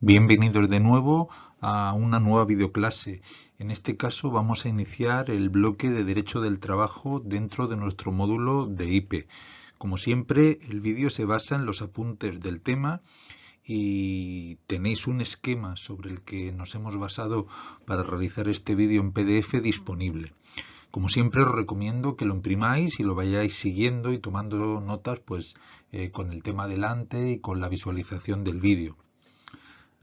Bienvenidos de nuevo a una nueva videoclase. En este caso vamos a iniciar el bloque de Derecho del Trabajo dentro de nuestro módulo de IPE. Como siempre, el vídeo se basa en los apuntes del tema y tenéis un esquema sobre el que nos hemos basado para realizar este vídeo en PDF disponible. Como siempre os recomiendo que lo imprimáis y lo vayáis siguiendo y tomando notas con el tema delante y con la visualización del vídeo.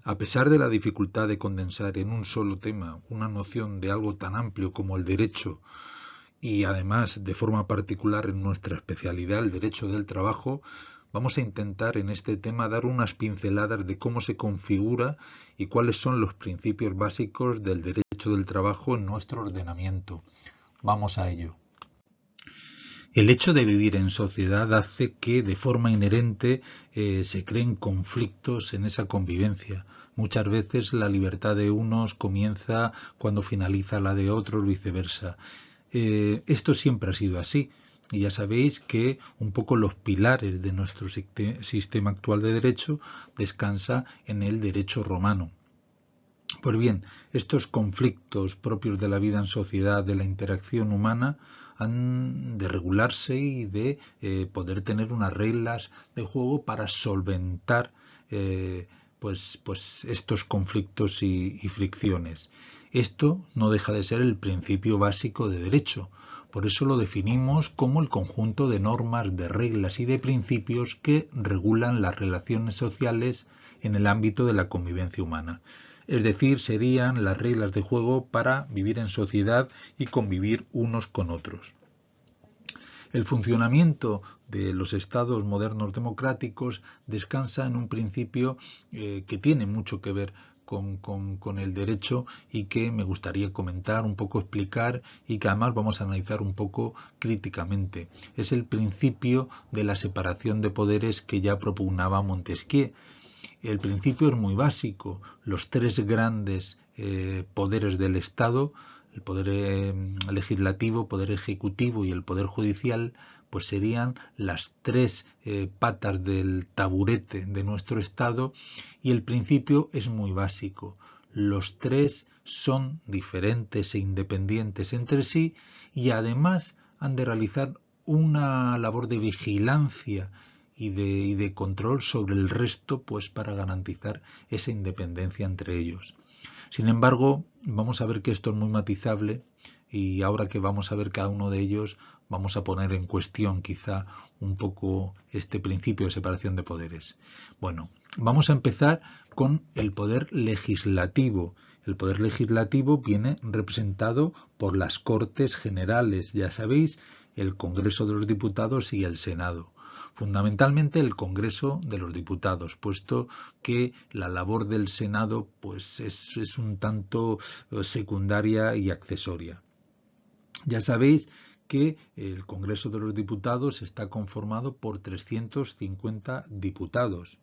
A pesar de la dificultad de condensar en un solo tema una noción de algo tan amplio como el derecho y además de forma particular en nuestra especialidad el derecho del trabajo, vamos a intentar en este tema dar unas pinceladas de cómo se configura y cuáles son los principios básicos del derecho del trabajo en nuestro ordenamiento. Vamos a ello. El hecho de vivir en sociedad hace que de forma inherente se creen conflictos en esa convivencia. Muchas veces la libertad de unos comienza cuando finaliza la de otros, viceversa. Esto siempre ha sido así. Y ya sabéis que un poco los pilares de nuestro sistema actual de derecho descansa en el derecho romano. Pues bien, estos conflictos propios de la vida en sociedad, de la interacción humana, han de regularse y de poder tener unas reglas de juego para solventar estos conflictos y fricciones. Esto no deja de ser el principio básico de derecho. Por eso lo definimos como el conjunto de normas, de reglas y de principios que regulan las relaciones sociales en el ámbito de la convivencia humana. Es decir, serían las reglas de juego para vivir en sociedad y convivir unos con otros. El funcionamiento de los estados modernos democráticos descansa en un principio que tiene mucho que ver con el derecho y que me gustaría comentar, un poco explicar y que además vamos a analizar un poco críticamente. Es el principio de la separación de poderes que ya propugnaba Montesquieu. El principio es muy básico. Los tres grandes poderes del Estado, el poder legislativo, poder ejecutivo y el poder judicial, pues serían las tres patas del taburete de nuestro Estado, y el principio es muy básico. Los tres son diferentes e independientes entre sí y además han de realizar una labor de vigilancia y de control sobre el resto, pues para garantizar esa independencia entre ellos. Sin embargo, vamos a ver que esto es muy matizable y ahora que vamos a ver cada uno de ellos, vamos a poner en cuestión quizá un poco este principio de separación de poderes. Bueno, vamos a empezar con el poder legislativo. El poder legislativo viene representado por las Cortes Generales, ya sabéis, el Congreso de los Diputados y el Senado. Fundamentalmente el Congreso de los Diputados, puesto que la labor del Senado pues es un tanto secundaria y accesoria. Ya sabéis que el Congreso de los Diputados está conformado por 350 diputados.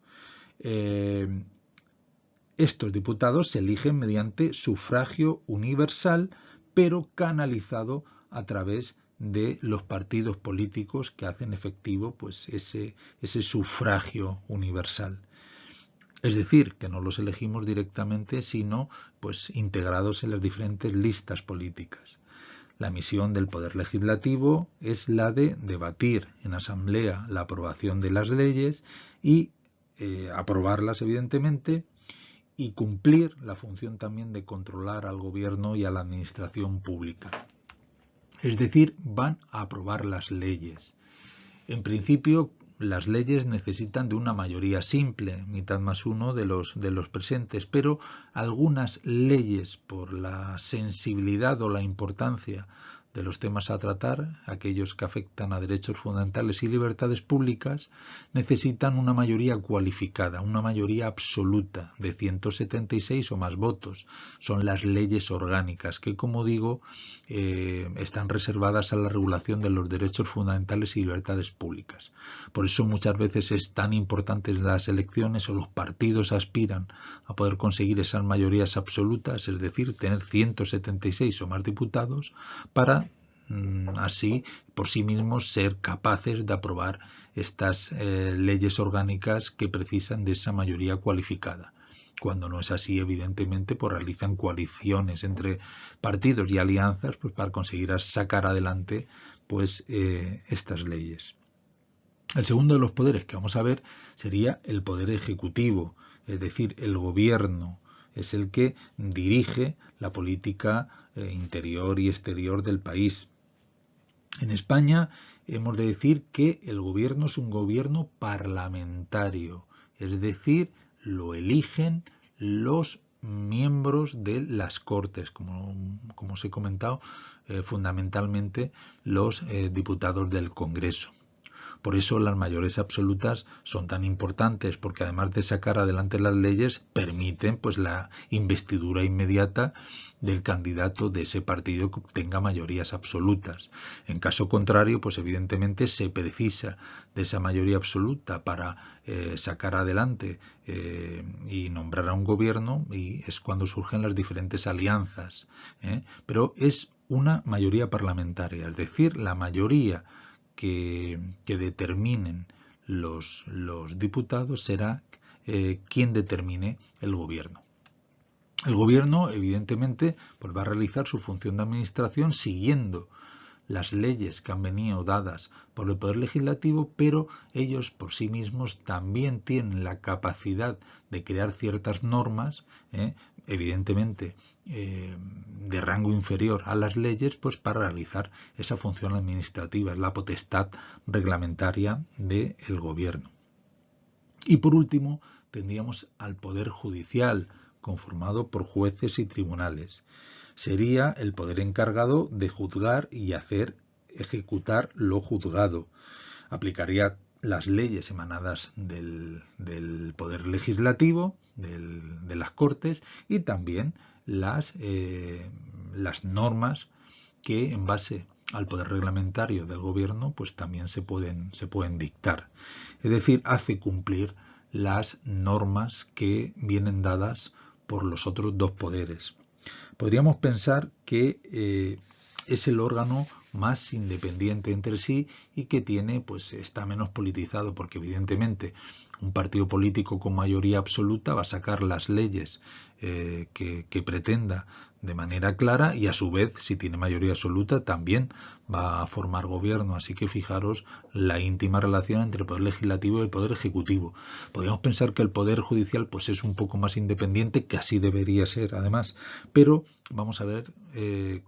Estos diputados se eligen mediante sufragio universal, pero canalizado a través de los partidos políticos que hacen efectivo pues ese sufragio universal. Es decir, que no los elegimos directamente, sino pues integrados en las diferentes listas políticas. La misión del Poder Legislativo es la de debatir en asamblea la aprobación de las leyes y aprobarlas, evidentemente, y cumplir la función también de controlar al gobierno y a la administración pública. Es decir, van a aprobar las leyes. En principio, las leyes necesitan de una mayoría simple, mitad más uno de los presentes, pero algunas leyes, por la sensibilidad o la importancia de los temas a tratar, aquellos que afectan a derechos fundamentales y libertades públicas, necesitan una mayoría cualificada, una mayoría absoluta de 176 o más votos. Son las leyes orgánicas que, como digo, están reservadas a la regulación de los derechos fundamentales y libertades públicas. Por eso muchas veces es tan importante las elecciones o los partidos aspiran a poder conseguir esas mayorías absolutas, es decir, tener 176 o más diputados para así por sí mismos ser capaces de aprobar estas leyes orgánicas que precisan de esa mayoría cualificada. Cuando no es así, evidentemente, pues realizan coaliciones entre partidos y alianzas pues para conseguir sacar adelante pues estas leyes. El segundo de los poderes que vamos a ver sería el poder ejecutivo, es decir, el gobierno es el que dirige la política interior y exterior del país. En España hemos de decir que el gobierno es un gobierno parlamentario, es decir, lo eligen los miembros de las Cortes, como os he comentado, fundamentalmente los diputados del Congreso. Por eso las mayorías absolutas son tan importantes, porque además de sacar adelante las leyes, permiten pues la investidura inmediata del candidato de ese partido que obtenga mayorías absolutas. En caso contrario, pues evidentemente se precisa de esa mayoría absoluta para sacar adelante y nombrar a un gobierno, y es cuando surgen las diferentes alianzas. Pero es una mayoría parlamentaria, es decir, la mayoría que determinen los diputados será quien determine el gobierno. El gobierno, evidentemente, pues va a realizar su función de administración siguiendo las leyes que han venido dadas por el Poder Legislativo, pero ellos por sí mismos también tienen la capacidad de crear ciertas normas, evidentemente de rango inferior a las leyes, pues para realizar esa función administrativa, es la potestad reglamentaria del gobierno. Y por último, tendríamos al Poder Judicial, conformado por jueces y tribunales. Sería el poder encargado de juzgar y hacer ejecutar lo juzgado. Aplicaría las leyes emanadas del Poder Legislativo, de las Cortes, y también las normas que en base al poder reglamentario del gobierno pues también se pueden dictar. Es decir, hace cumplir las normas que vienen dadas por los otros dos poderes. Podríamos pensar que es el órgano más independiente entre sí y que está menos politizado, porque evidentemente un partido político con mayoría absoluta va a sacar las leyes que pretenda de manera clara, y a su vez, si tiene mayoría absoluta, también va a formar gobierno. Así que fijaros la íntima relación entre el Poder Legislativo y el Poder Ejecutivo. Podríamos pensar que el Poder Judicial pues es un poco más independiente, que así debería ser además, pero vamos a ver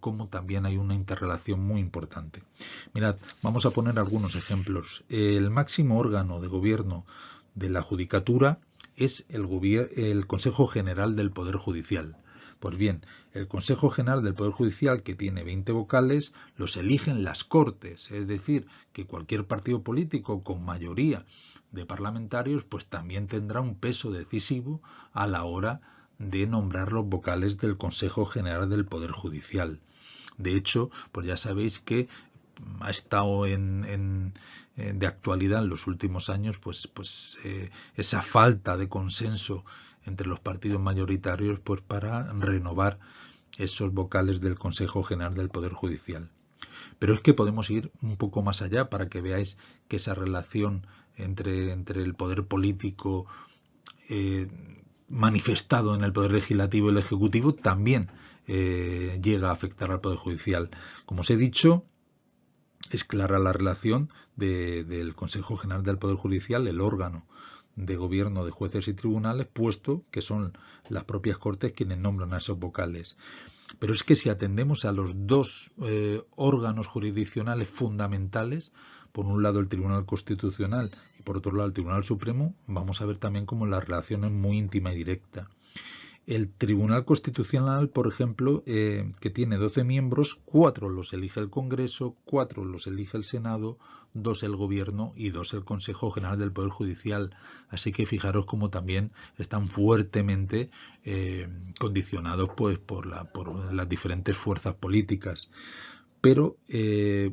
cómo también hay una interrelación muy importante. Mirad, vamos a poner algunos ejemplos. El máximo órgano de gobierno de la Judicatura es el Consejo General del Poder Judicial. Pues bien, el Consejo General del Poder Judicial, que tiene 20 vocales, los eligen las Cortes, es decir, que cualquier partido político con mayoría de parlamentarios pues también tendrá un peso decisivo a la hora de nombrar los vocales del Consejo General del Poder Judicial. De hecho, pues ya sabéis que ha estado de actualidad en los últimos años esa falta de consenso entre los partidos mayoritarios pues para renovar esos vocales del Consejo General del Poder Judicial. Pero es que podemos ir un poco más allá para que veáis que esa relación entre el poder político manifestado en el Poder Legislativo y el Ejecutivo también llega a afectar al Poder Judicial. Como os he dicho, es clara la relación del Consejo General del Poder Judicial, el órgano de gobierno de jueces y tribunales, puesto que son las propias Cortes quienes nombran a esos vocales. Pero es que si atendemos a los dos órganos jurisdiccionales fundamentales, por un lado el Tribunal Constitucional y por otro lado el Tribunal Supremo, vamos a ver también cómo la relación es muy íntima y directa. El Tribunal Constitucional, por ejemplo, que tiene 12 miembros, 4 los elige el Congreso, 4 los elige el Senado, 2 el Gobierno y 2 el Consejo General del Poder Judicial. Así que fijaros cómo también están fuertemente condicionados pues, por las diferentes fuerzas políticas. Pero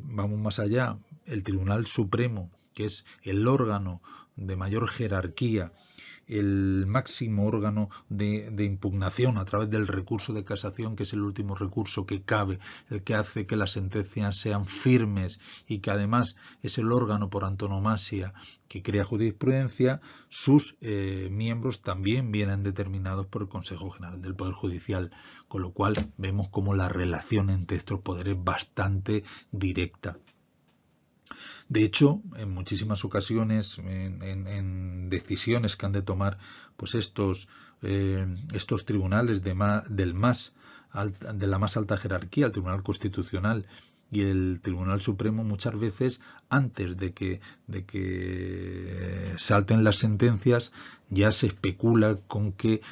vamos más allá. El Tribunal Supremo, que es el órgano de mayor jerarquía el máximo órgano de impugnación a través del recurso de casación, que es el último recurso que cabe, el que hace que las sentencias sean firmes y que además es el órgano por antonomasia que crea jurisprudencia, sus miembros también vienen determinados por el Consejo General del Poder Judicial, con lo cual vemos como la relación entre estos poderes es bastante directa. De hecho, en muchísimas ocasiones, en decisiones que han de tomar pues estos tribunales de la más alta jerarquía, el Tribunal Constitucional y el Tribunal Supremo, muchas veces antes de que salten las sentencias ya se especula con que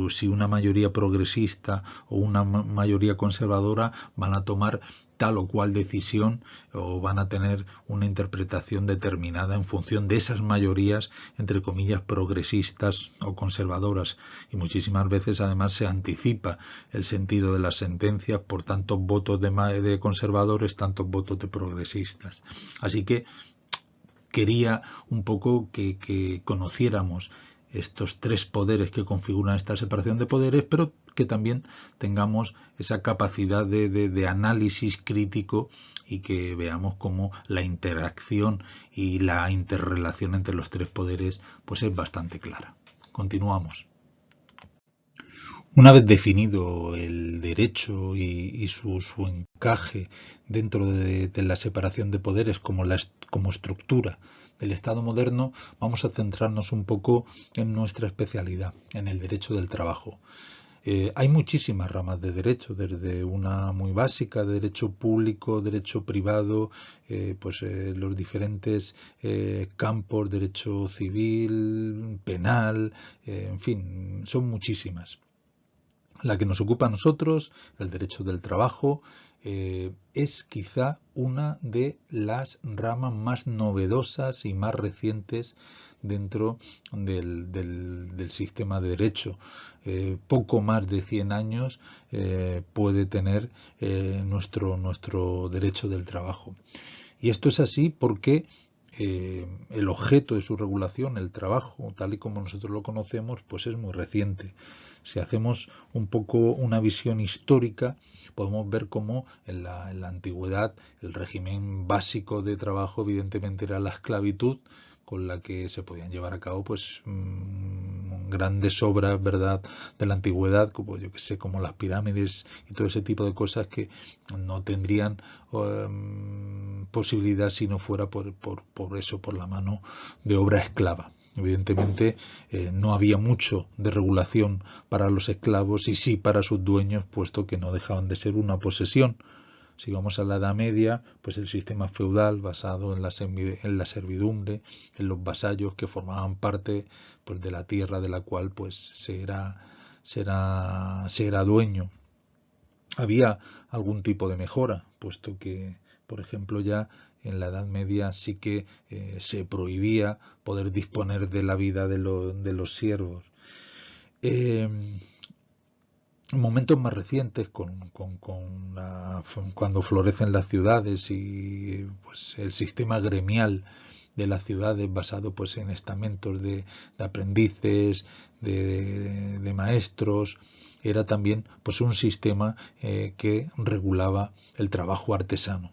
si una mayoría progresista o una mayoría conservadora van a tomar tal o cual decisión o van a tener una interpretación determinada en función de esas mayorías, entre comillas, progresistas o conservadoras, y muchísimas veces además se anticipa el sentido de las sentencias por tantos votos de conservadores, tantos votos de progresistas. Así que quería un poco que conociéramos estos tres poderes que configuran esta separación de poderes, pero que también tengamos esa capacidad de análisis crítico y que veamos cómo la interacción y la interrelación entre los tres poderes pues es bastante clara. Continuamos. Una vez definido el derecho y su encaje dentro de la separación de poderes como estructura del Estado moderno, vamos a centrarnos un poco en nuestra especialidad, en el derecho del trabajo. Hay muchísimas ramas de derecho, desde una muy básica, derecho público, derecho privado, los diferentes campos, derecho civil, penal, en fin, son muchísimas. La que nos ocupa a nosotros, el derecho del trabajo, es quizá una de las ramas más novedosas y más recientes dentro del sistema de derecho. Poco más de 100 años puede tener nuestro derecho del trabajo. Y esto es así porque el objeto de su regulación, el trabajo, tal y como nosotros lo conocemos, pues es muy reciente. Si hacemos un poco una visión histórica, podemos ver cómo en la antigüedad el régimen básico de trabajo evidentemente era la esclavitud, con la que se podían llevar a cabo pues grandes obras, ¿verdad?, de la antigüedad, como yo que sé, como las pirámides y todo ese tipo de cosas que no tendrían posibilidad si no fuera por la mano de obra esclava. Evidentemente no había mucho de regulación para los esclavos y sí para sus dueños, puesto que no dejaban de ser una posesión. Si vamos a la Edad Media, pues el sistema feudal basado en la servidumbre, en los vasallos que formaban parte pues de la tierra de la cual pues se era dueño. Había algún tipo de mejora, puesto que, por ejemplo, ya en la Edad Media sí que se prohibía poder disponer de la vida de los siervos. Momentos más recientes, cuando florecen las ciudades y pues el sistema gremial de las ciudades basado pues en estamentos de aprendices, de maestros, era también pues un sistema que regulaba el trabajo artesano.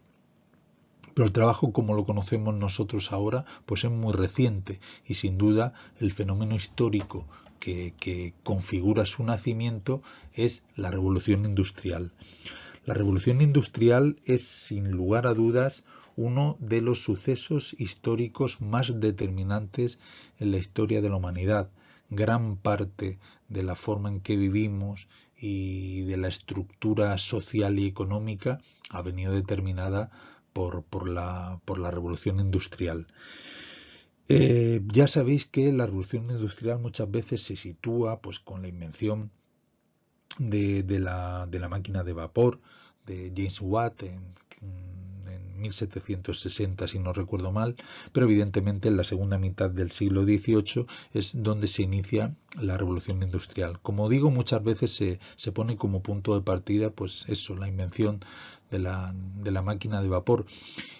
Pero el trabajo como lo conocemos nosotros ahora pues es muy reciente y sin duda el fenómeno histórico que configura su nacimiento es la Revolución Industrial. La Revolución Industrial es sin lugar a dudas uno de los sucesos históricos más determinantes en la historia de la humanidad. Gran parte de la forma en que vivimos y de la estructura social y económica ha venido determinada por la Revolución Industrial. Ya sabéis que la Revolución Industrial muchas veces se sitúa pues con la invención de la máquina de vapor de James Watt en 1760, si no recuerdo mal, pero evidentemente en la segunda mitad del siglo XVIII es donde se inicia la Revolución Industrial. Como digo, muchas veces se pone como punto de partida pues eso, la invención de la máquina de vapor.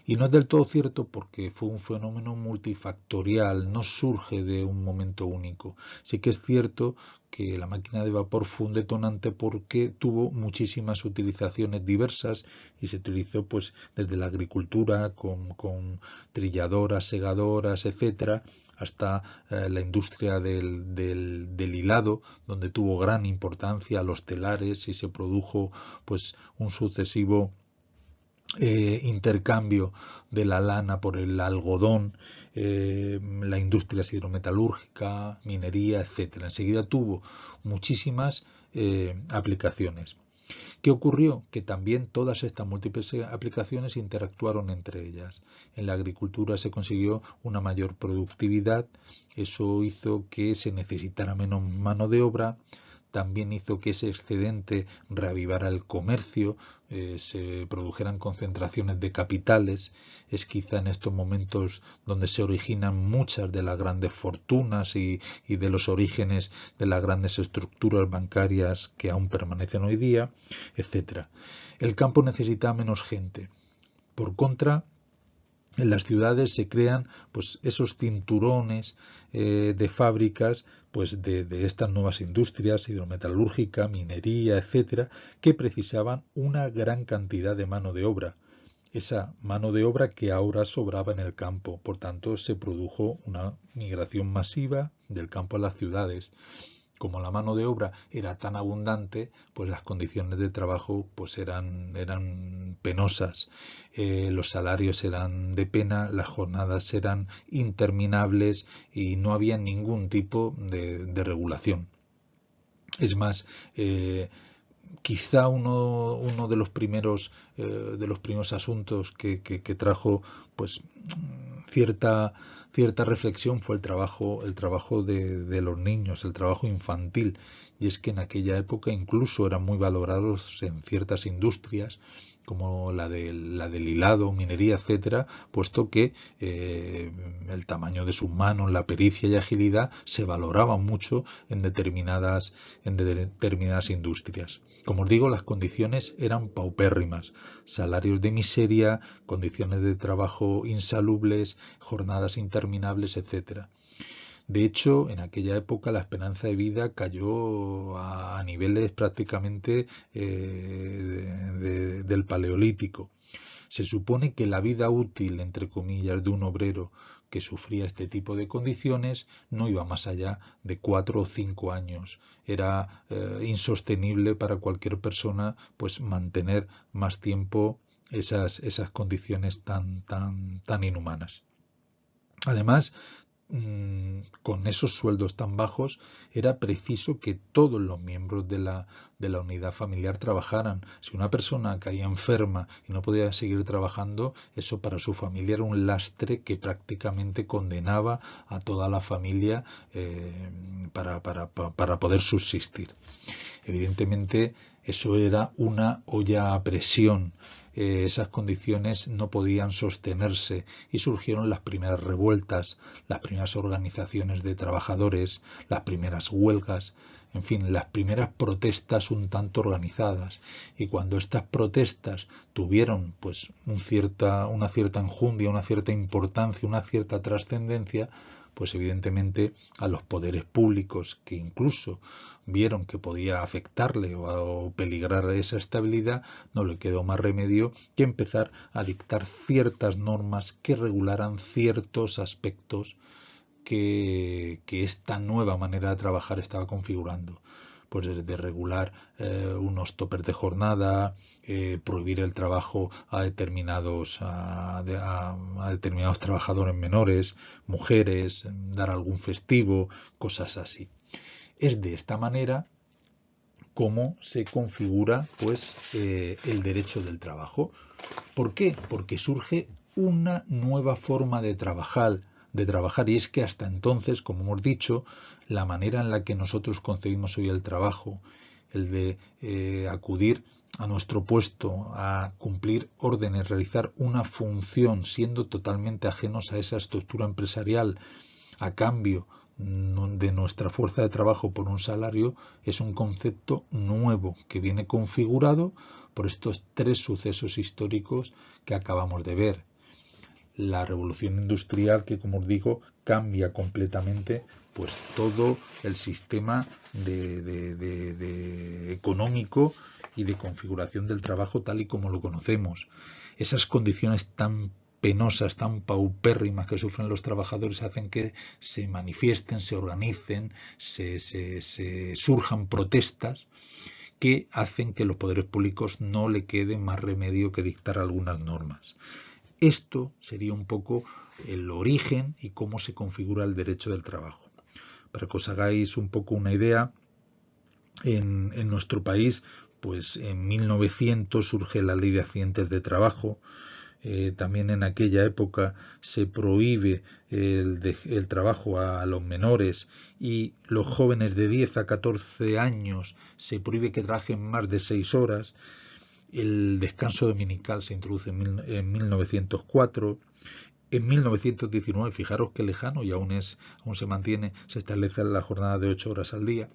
Y no es del todo cierto porque fue un fenómeno multifactorial, no surge de un momento único. Sí que es cierto que la máquina de vapor fue un detonante porque tuvo muchísimas utilizaciones diversas y se utilizó pues desde la agricultura con trilladoras, segadoras, etcétera, hasta la industria del hilado, donde tuvo gran importancia los telares y se produjo pues un sucesivo intercambio de la lana por el algodón, la industria hidrometalúrgica, minería, etcétera. Enseguida tuvo muchísimas aplicaciones. ¿Qué ocurrió? Que también todas estas múltiples aplicaciones interactuaron entre ellas. En la agricultura se consiguió una mayor productividad, eso hizo que se necesitara menos mano de obra, también hizo que ese excedente reavivara el comercio, se produjeran concentraciones de capitales. Es quizá en estos momentos donde se originan muchas de las grandes fortunas y de los orígenes de las grandes estructuras bancarias que aún permanecen hoy día, etcétera. El campo necesita menos gente. Por contra, en las ciudades se crean pues esos cinturones de fábricas pues de estas nuevas industrias, hidrometalúrgica, minería, etcétera, que precisaban una gran cantidad de mano de obra. Esa mano de obra que ahora sobraba en el campo. Por tanto, se produjo una migración masiva del campo a las ciudades. Como la mano de obra era tan abundante, pues las condiciones de trabajo pues eran penosas, los salarios eran de pena, las jornadas eran interminables y no había ningún tipo de regulación. Es más, quizá uno de los primeros asuntos que trajo pues cierta reflexión fue el trabajo de los niños, el trabajo infantil, y es que en aquella época incluso eran muy valorados en ciertas industrias como la del hilado, minería, etcétera, puesto que el tamaño de sus manos, la pericia y agilidad se valoraba mucho en determinadas industrias. Como os digo, las condiciones eran paupérrimas, salarios de miseria, condiciones de trabajo insalubles, jornadas interminables, etcétera. De hecho, en aquella época la esperanza de vida cayó a niveles prácticamente del Paleolítico. Se supone que la vida útil, entre comillas, de un obrero que sufría este tipo de condiciones no iba más allá de 4 o 5 años. Era insostenible para cualquier persona pues mantener más tiempo esas condiciones tan inhumanas. Además, con esos sueldos tan bajos era preciso que todos los miembros de la unidad familiar trabajaran. Si una persona caía enferma y no podía seguir trabajando, eso para su familia era un lastre que prácticamente condenaba a toda la familia para poder subsistir. Evidentemente eso era una olla a presión. Esas condiciones no podían sostenerse y surgieron las primeras revueltas, las primeras organizaciones de trabajadores, las primeras huelgas, en fin, las primeras protestas un tanto organizadas. Y cuando estas protestas tuvieron pues una cierta enjundia, una cierta importancia, una cierta trascendencia, pues evidentemente a los poderes públicos, que incluso vieron que podía afectarle o peligrar esa estabilidad, no le quedó más remedio que empezar a dictar ciertas normas que regularan ciertos aspectos que esta nueva manera de trabajar estaba configurando. Pues desde regular unos topes de jornada, prohibir el trabajo a determinados trabajadores menores, mujeres, dar algún festivo, cosas así. Es de esta manera como se configura pues el derecho del trabajo. ¿Por qué? Porque surge una nueva forma de trabajar, y es que hasta entonces, como hemos dicho, la manera en la que nosotros concebimos hoy el trabajo, el de acudir a nuestro puesto, a cumplir órdenes, realizar una función, siendo totalmente ajenos a esa estructura empresarial, a cambio de nuestra fuerza de trabajo por un salario, es un concepto nuevo que viene configurado por estos 3 sucesos históricos que acabamos de ver. la revolución industrial que, como os digo, cambia completamente pues todo el sistema económico y de configuración del trabajo tal y como lo conocemos. Esas condiciones tan penosas, tan paupérrimas que sufren los trabajadores hacen que se manifiesten, se organicen, se surjan protestas que hacen que los poderes públicos no le quede más remedio que dictar algunas normas. Esto sería un poco el origen y cómo se configura el derecho del trabajo. Para que os hagáis un poco una idea, en nuestro país, pues en 1900 surge la Ley de Accidentes de Trabajo. También en aquella época se prohíbe el trabajo a los menores y los jóvenes de 10 a 14 años se prohíbe que trabajen más de 6 horas. El descanso dominical se introduce en 1904. En 1919, fijaros qué lejano y aún se mantiene, se establece la jornada de 8 horas al día.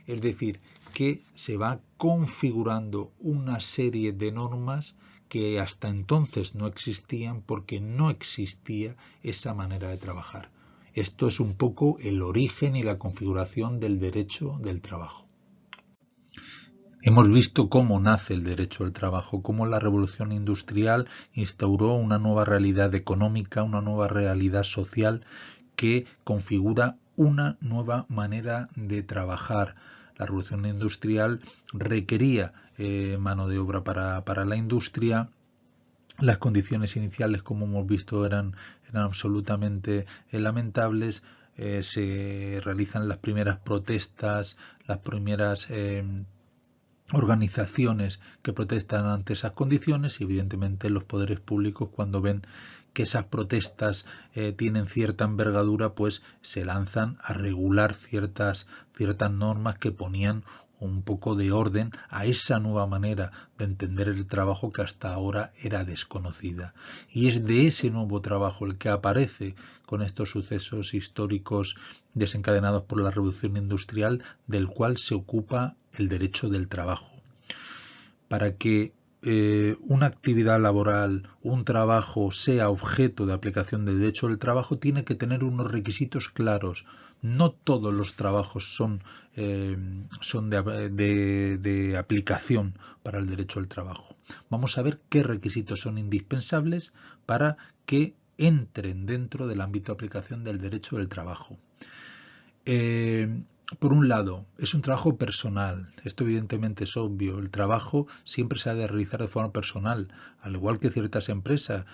Es decir, que se va configurando una serie de normas que hasta entonces no existían porque no existía esa manera de trabajar. Esto es un poco el origen y la configuración del derecho del trabajo. Hemos visto cómo nace el derecho al trabajo, cómo la revolución industrial instauró una nueva realidad económica, una nueva realidad social que configura una nueva manera de trabajar. La revolución industrial requería mano de obra para la industria. Las condiciones iniciales, como hemos visto, eran absolutamente lamentables. Se realizan las primeras protestas, las primeras organizaciones que protestan ante esas condiciones y evidentemente los poderes públicos, cuando ven que esas protestas tienen cierta envergadura, pues se lanzan a regular ciertas normas que ponían un poco de orden a esa nueva manera de entender el trabajo que hasta ahora era desconocida. Y es de ese nuevo trabajo el que aparece con estos sucesos históricos desencadenados por la revolución industrial, del cual se ocupa el derecho del trabajo. Para que una actividad laboral, un trabajo, sea objeto de aplicación del derecho del trabajo, tiene que tener unos requisitos claros. No todos los trabajos son de aplicación para el derecho del trabajo. Vamos a ver qué requisitos son indispensables para que entren dentro del ámbito de aplicación del derecho del trabajo. Por un lado, es un trabajo personal. Esto evidentemente es obvio. El trabajo siempre se ha de realizar de forma personal. Al igual que ciertas empresas,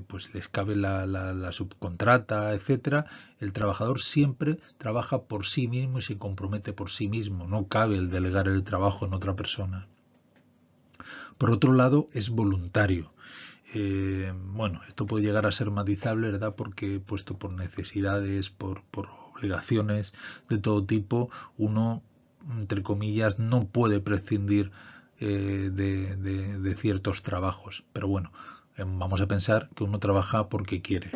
pues les cabe la subcontrata, etcétera. El trabajador siempre trabaja por sí mismo y se compromete por sí mismo. No cabe el delegar el trabajo en otra persona. Por otro lado, es voluntario. Bueno, esto puede llegar a ser matizable, ¿verdad? Porque puesto por necesidades, por obligaciones de todo tipo, uno, entre comillas, no puede prescindir de ciertos trabajos. Pero bueno, vamos a pensar que uno trabaja porque quiere.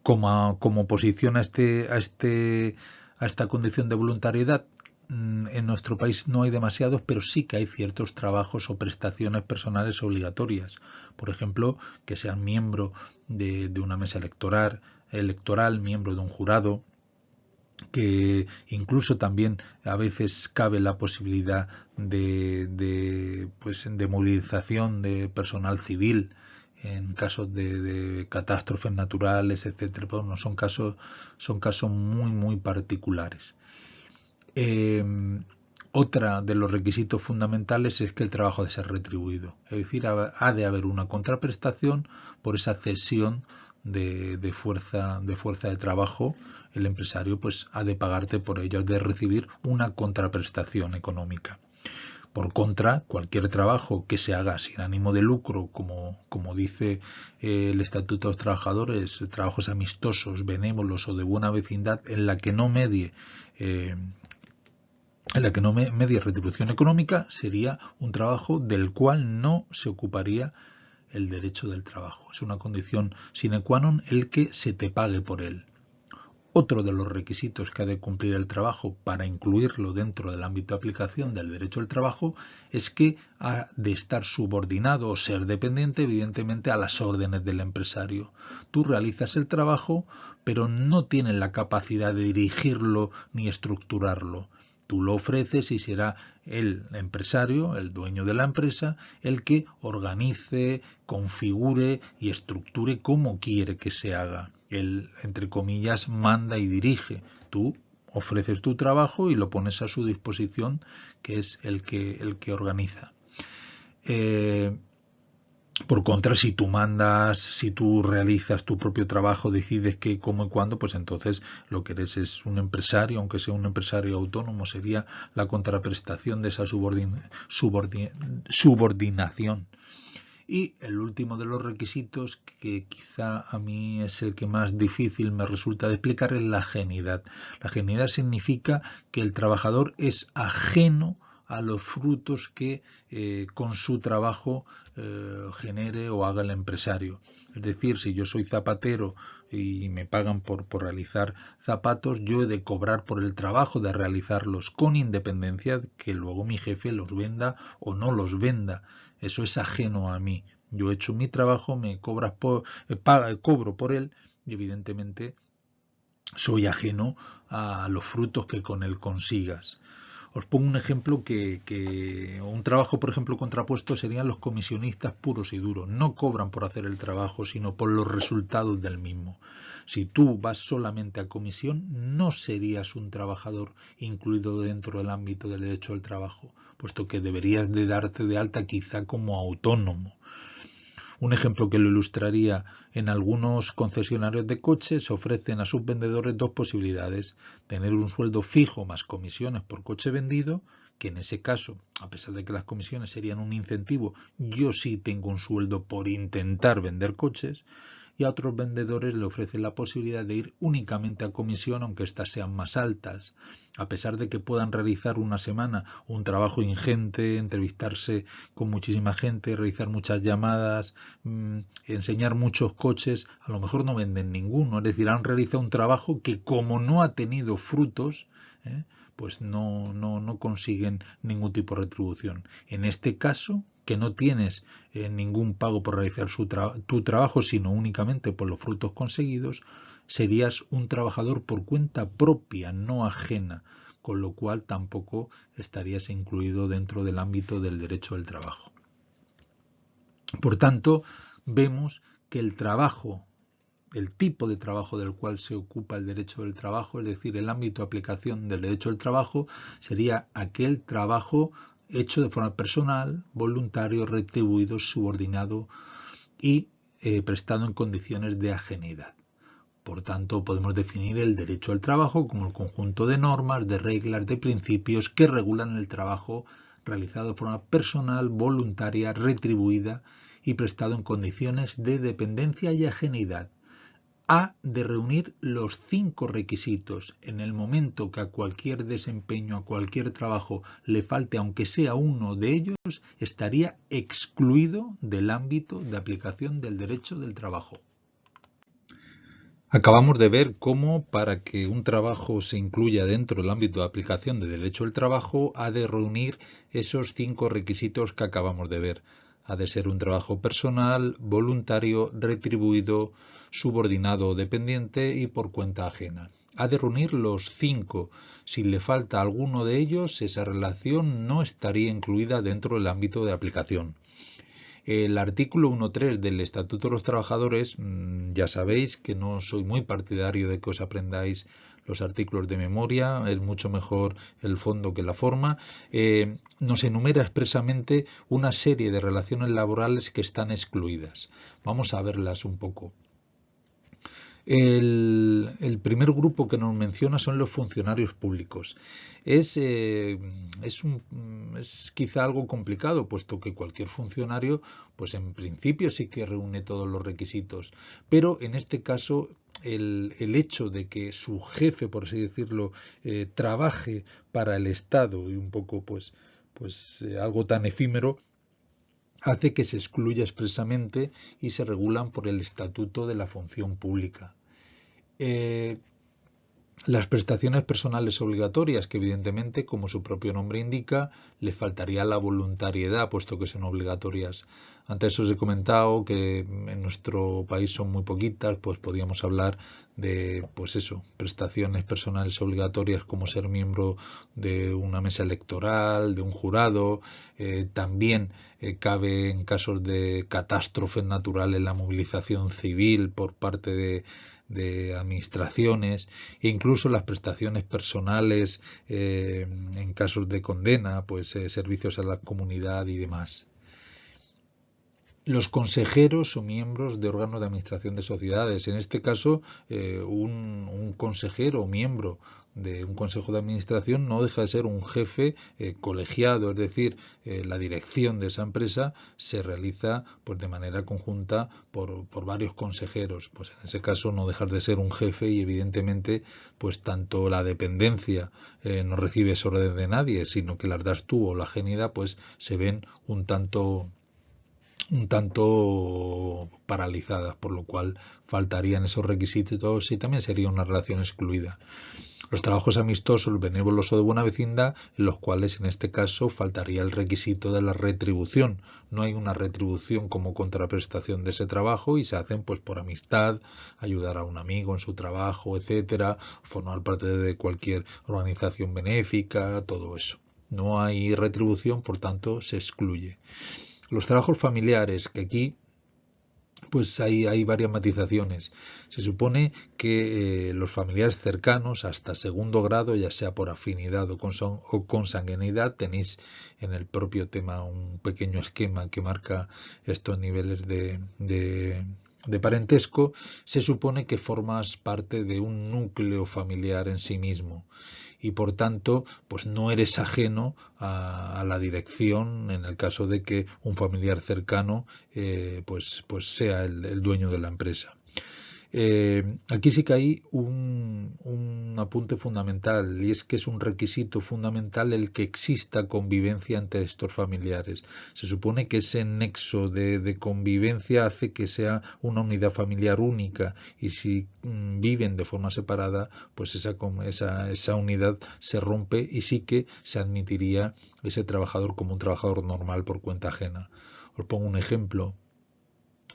Como oposición a esta condición de voluntariedad, en nuestro país no hay demasiados, pero sí que hay ciertos trabajos o prestaciones personales obligatorias. Por ejemplo, que sean miembro de una mesa electoral, miembro de un jurado, que incluso también a veces cabe la posibilidad de movilización de personal civil en casos de catástrofes naturales, etcétera. Pero no, son casos muy particulares. Otra de los requisitos fundamentales es que el trabajo ha de ser retribuido, es decir, ha de haber una contraprestación por esa cesión de fuerza de trabajo. El empresario pues ha de pagarte por ello, ha de recibir una contraprestación económica. Por contra, cualquier trabajo que se haga sin ánimo de lucro, como dice el Estatuto de los Trabajadores, trabajos amistosos, benévolos o de buena vecindad, en la que no medie retribución económica, sería un trabajo del cual no se ocuparía el derecho del trabajo. Es una condición sine qua non el que se te pague por él. Otro de los requisitos que ha de cumplir el trabajo para incluirlo dentro del ámbito de aplicación del derecho del trabajo es que ha de estar subordinado o ser dependiente, evidentemente, a las órdenes del empresario. Tú realizas el trabajo, pero no tienes la capacidad de dirigirlo ni estructurarlo. Tú lo ofreces y será el empresario, el dueño de la empresa, el que organice, configure y estructure como quiere que se haga. Él, entre comillas, manda y dirige. Tú ofreces tu trabajo y lo pones a su disposición, que es el que organiza. Por contra, si tú mandas, si tú realizas tu propio trabajo, decides qué, cómo y cuándo, pues entonces lo que eres es un empresario, aunque sea un empresario autónomo, sería la contraprestación de esa subordinación. Y el último de los requisitos, que quizá a mí es el que más difícil me resulta de explicar, es la ajenidad. La ajenidad significa que el trabajador es ajeno a los frutos que con su trabajo genere o haga el empresario. Es decir, si yo soy zapatero y me pagan por realizar zapatos, yo he de cobrar por el trabajo de realizarlos con independencia que luego mi jefe los venda o no los venda. Eso es ajeno a mí. Yo he hecho mi trabajo, me cobras cobro por él y evidentemente soy ajeno a los frutos que con él consigas. Os pongo un ejemplo que un trabajo, por ejemplo, contrapuesto serían los comisionistas puros y duros. No cobran por hacer el trabajo, sino por los resultados del mismo. Si tú vas solamente a comisión, no serías un trabajador incluido dentro del ámbito del derecho al trabajo, puesto que deberías de darte de alta quizá como autónomo. Un ejemplo que lo ilustraría: en algunos concesionarios de coches ofrecen a sus vendedores dos posibilidades: tener un sueldo fijo más comisiones por coche vendido, que en ese caso, a pesar de que las comisiones serían un incentivo, yo sí tengo un sueldo por intentar vender coches, y a otros vendedores le ofrecen la posibilidad de ir únicamente a comisión, aunque éstas sean más altas. A pesar de que puedan realizar una semana un trabajo ingente, entrevistarse con muchísima gente, realizar muchas llamadas, enseñar muchos coches, a lo mejor no venden ninguno. Es decir, han realizado un trabajo que, como no ha tenido frutos, pues no consiguen ningún tipo de retribución. En este caso, que no tienes ningún pago por realizar tu trabajo, sino únicamente por los frutos conseguidos, serías un trabajador por cuenta propia, no ajena, con lo cual tampoco estarías incluido dentro del ámbito del derecho del trabajo. Por tanto, vemos que el trabajo, el tipo de trabajo del cual se ocupa el derecho del trabajo, es decir, el ámbito de aplicación del derecho del trabajo, sería aquel trabajo hecho de forma personal, voluntario, retribuido, subordinado y prestado en condiciones de ajenidad. Por tanto, podemos definir el derecho al trabajo como el conjunto de normas, de reglas, de principios que regulan el trabajo realizado de forma personal, voluntaria, retribuida y prestado en condiciones de dependencia y ajenidad. Ha de reunir los 5 requisitos. En el momento que a cualquier desempeño, a cualquier trabajo le falte aunque sea uno de ellos, estaría excluido del ámbito de aplicación del derecho del trabajo. Acabamos de ver cómo, para que un trabajo se incluya dentro del ámbito de aplicación del derecho del trabajo, ha de reunir esos 5 requisitos que acabamos de ver. Ha de ser un trabajo personal, voluntario, retribuido, subordinado o dependiente y por cuenta ajena. Ha de reunir los 5. Si le falta alguno de ellos, esa relación no estaría incluida dentro del ámbito de aplicación. El artículo 1.3 del Estatuto de los Trabajadores, ya sabéis que no soy muy partidario de que os aprendáis los artículos de memoria, es mucho mejor el fondo que la forma, nos enumera expresamente una serie de relaciones laborales que están excluidas. Vamos a verlas un poco. El primer grupo que nos menciona son los funcionarios públicos. Es quizá algo complicado, puesto que cualquier funcionario, pues en principio sí que reúne todos los requisitos, pero en este caso el hecho de que su jefe, por así decirlo, trabaje para el Estado y un poco algo tan efímero, hace que se excluya expresamente y se regulan por el Estatuto de la Función Pública. Las prestaciones personales obligatorias, que evidentemente, como su propio nombre indica, le faltaría la voluntariedad, puesto que son obligatorias. Antes os he comentado que en nuestro país son muy poquitas, pues podríamos hablar de, pues eso, prestaciones personales obligatorias como ser miembro de una mesa electoral, de un jurado. También cabe en casos de catástrofes naturales la movilización civil por parte de administraciones e incluso las prestaciones personales en casos de condena, pues servicios a la comunidad y demás. Los consejeros o miembros de órganos de administración de sociedades. En este caso, un consejero o miembro de un consejo de administración no deja de ser un jefe colegiado, es decir, la dirección de esa empresa se realiza pues, de manera conjunta por varios consejeros. Pues en ese caso no dejas de ser un jefe y evidentemente pues tanto la dependencia no recibes órdenes de nadie, sino que las das tú o la ajenida, pues se ven un tanto paralizadas, por lo cual faltarían esos requisitos y también sería una relación excluida. Los trabajos amistosos, benévolos o de buena vecindad, en los cuales en este caso faltaría el requisito de la retribución. No hay una retribución como contraprestación de ese trabajo y se hacen pues por amistad, ayudar a un amigo en su trabajo, etcétera, formar parte de cualquier organización benéfica, todo eso. No hay retribución, por tanto se excluye. Los trabajos familiares, que aquí pues hay varias matizaciones. Se supone que los familiares cercanos hasta segundo grado, ya sea por afinidad o consanguinidad, tenéis en el propio tema un pequeño esquema que marca estos niveles de parentesco. Se supone que formas parte de un núcleo familiar en sí mismo y por tanto pues no eres ajeno a la dirección en el caso de que un familiar cercano pues sea el dueño de la empresa. Aquí sí que hay un apunte fundamental y es que es un requisito fundamental el que exista convivencia entre estos familiares. Se supone que ese nexo de convivencia hace que sea una unidad familiar única y si viven de forma separada, pues esa unidad se rompe y sí que se admitiría ese trabajador como un trabajador normal por cuenta ajena. Os pongo un ejemplo.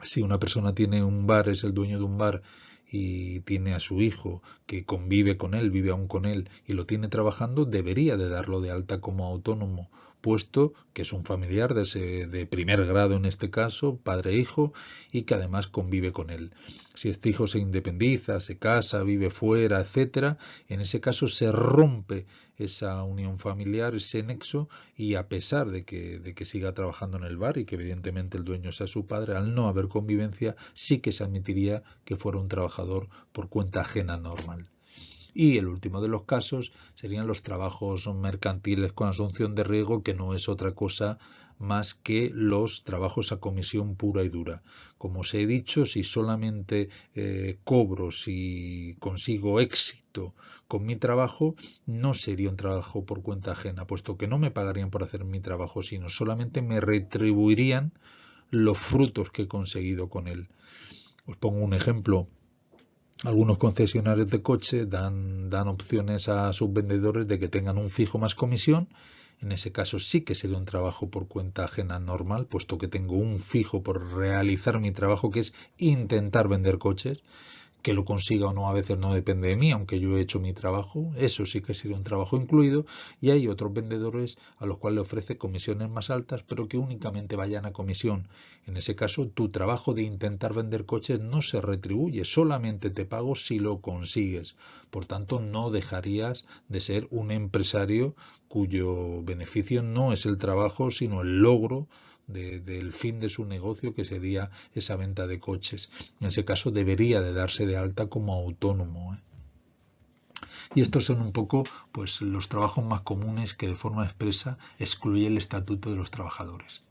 Si una persona tiene un bar, es el dueño de un bar y tiene a su hijo que convive con él, vive aún con él y lo tiene trabajando, debería de darlo de alta como autónomo, puesto que es un familiar de primer grado en este caso, padre e hijo, y que además convive con él. Si este hijo se independiza, se casa, vive fuera, etcétera, en ese caso se rompe esa unión familiar, ese nexo, y a pesar de que siga trabajando en el bar y que evidentemente el dueño sea su padre, al no haber convivencia, sí que se admitiría que fuera un trabajador por cuenta ajena normal. Y el último de los casos serían los trabajos mercantiles con asunción de riesgo, que no es otra cosa más que los trabajos a comisión pura y dura. Como os he dicho, si solamente cobro, si consigo éxito con mi trabajo, no sería un trabajo por cuenta ajena, puesto que no me pagarían por hacer mi trabajo, sino solamente me retribuirían los frutos que he conseguido con él. Os pongo un ejemplo. Algunos concesionarios de coche dan opciones a sus vendedores de que tengan un fijo más comisión. En ese caso sí que sería un trabajo por cuenta ajena normal, puesto que tengo un fijo por realizar mi trabajo, que es intentar vender coches. Que lo consiga o no a veces no depende de mí, aunque yo he hecho mi trabajo, eso sí que sería un trabajo incluido, y hay otros vendedores a los cuales le ofrece comisiones más altas, pero que únicamente vayan a comisión. En ese caso, tu trabajo de intentar vender coches no se retribuye, solamente te pago si lo consigues. Por tanto, no dejarías de ser un empresario cuyo beneficio no es el trabajo, sino el logro del fin de su negocio, que sería esa venta de coches. En ese caso debería de darse de alta como autónomo. Y estos son un poco pues, los trabajos más comunes que de forma expresa excluye el Estatuto de los Trabajadores.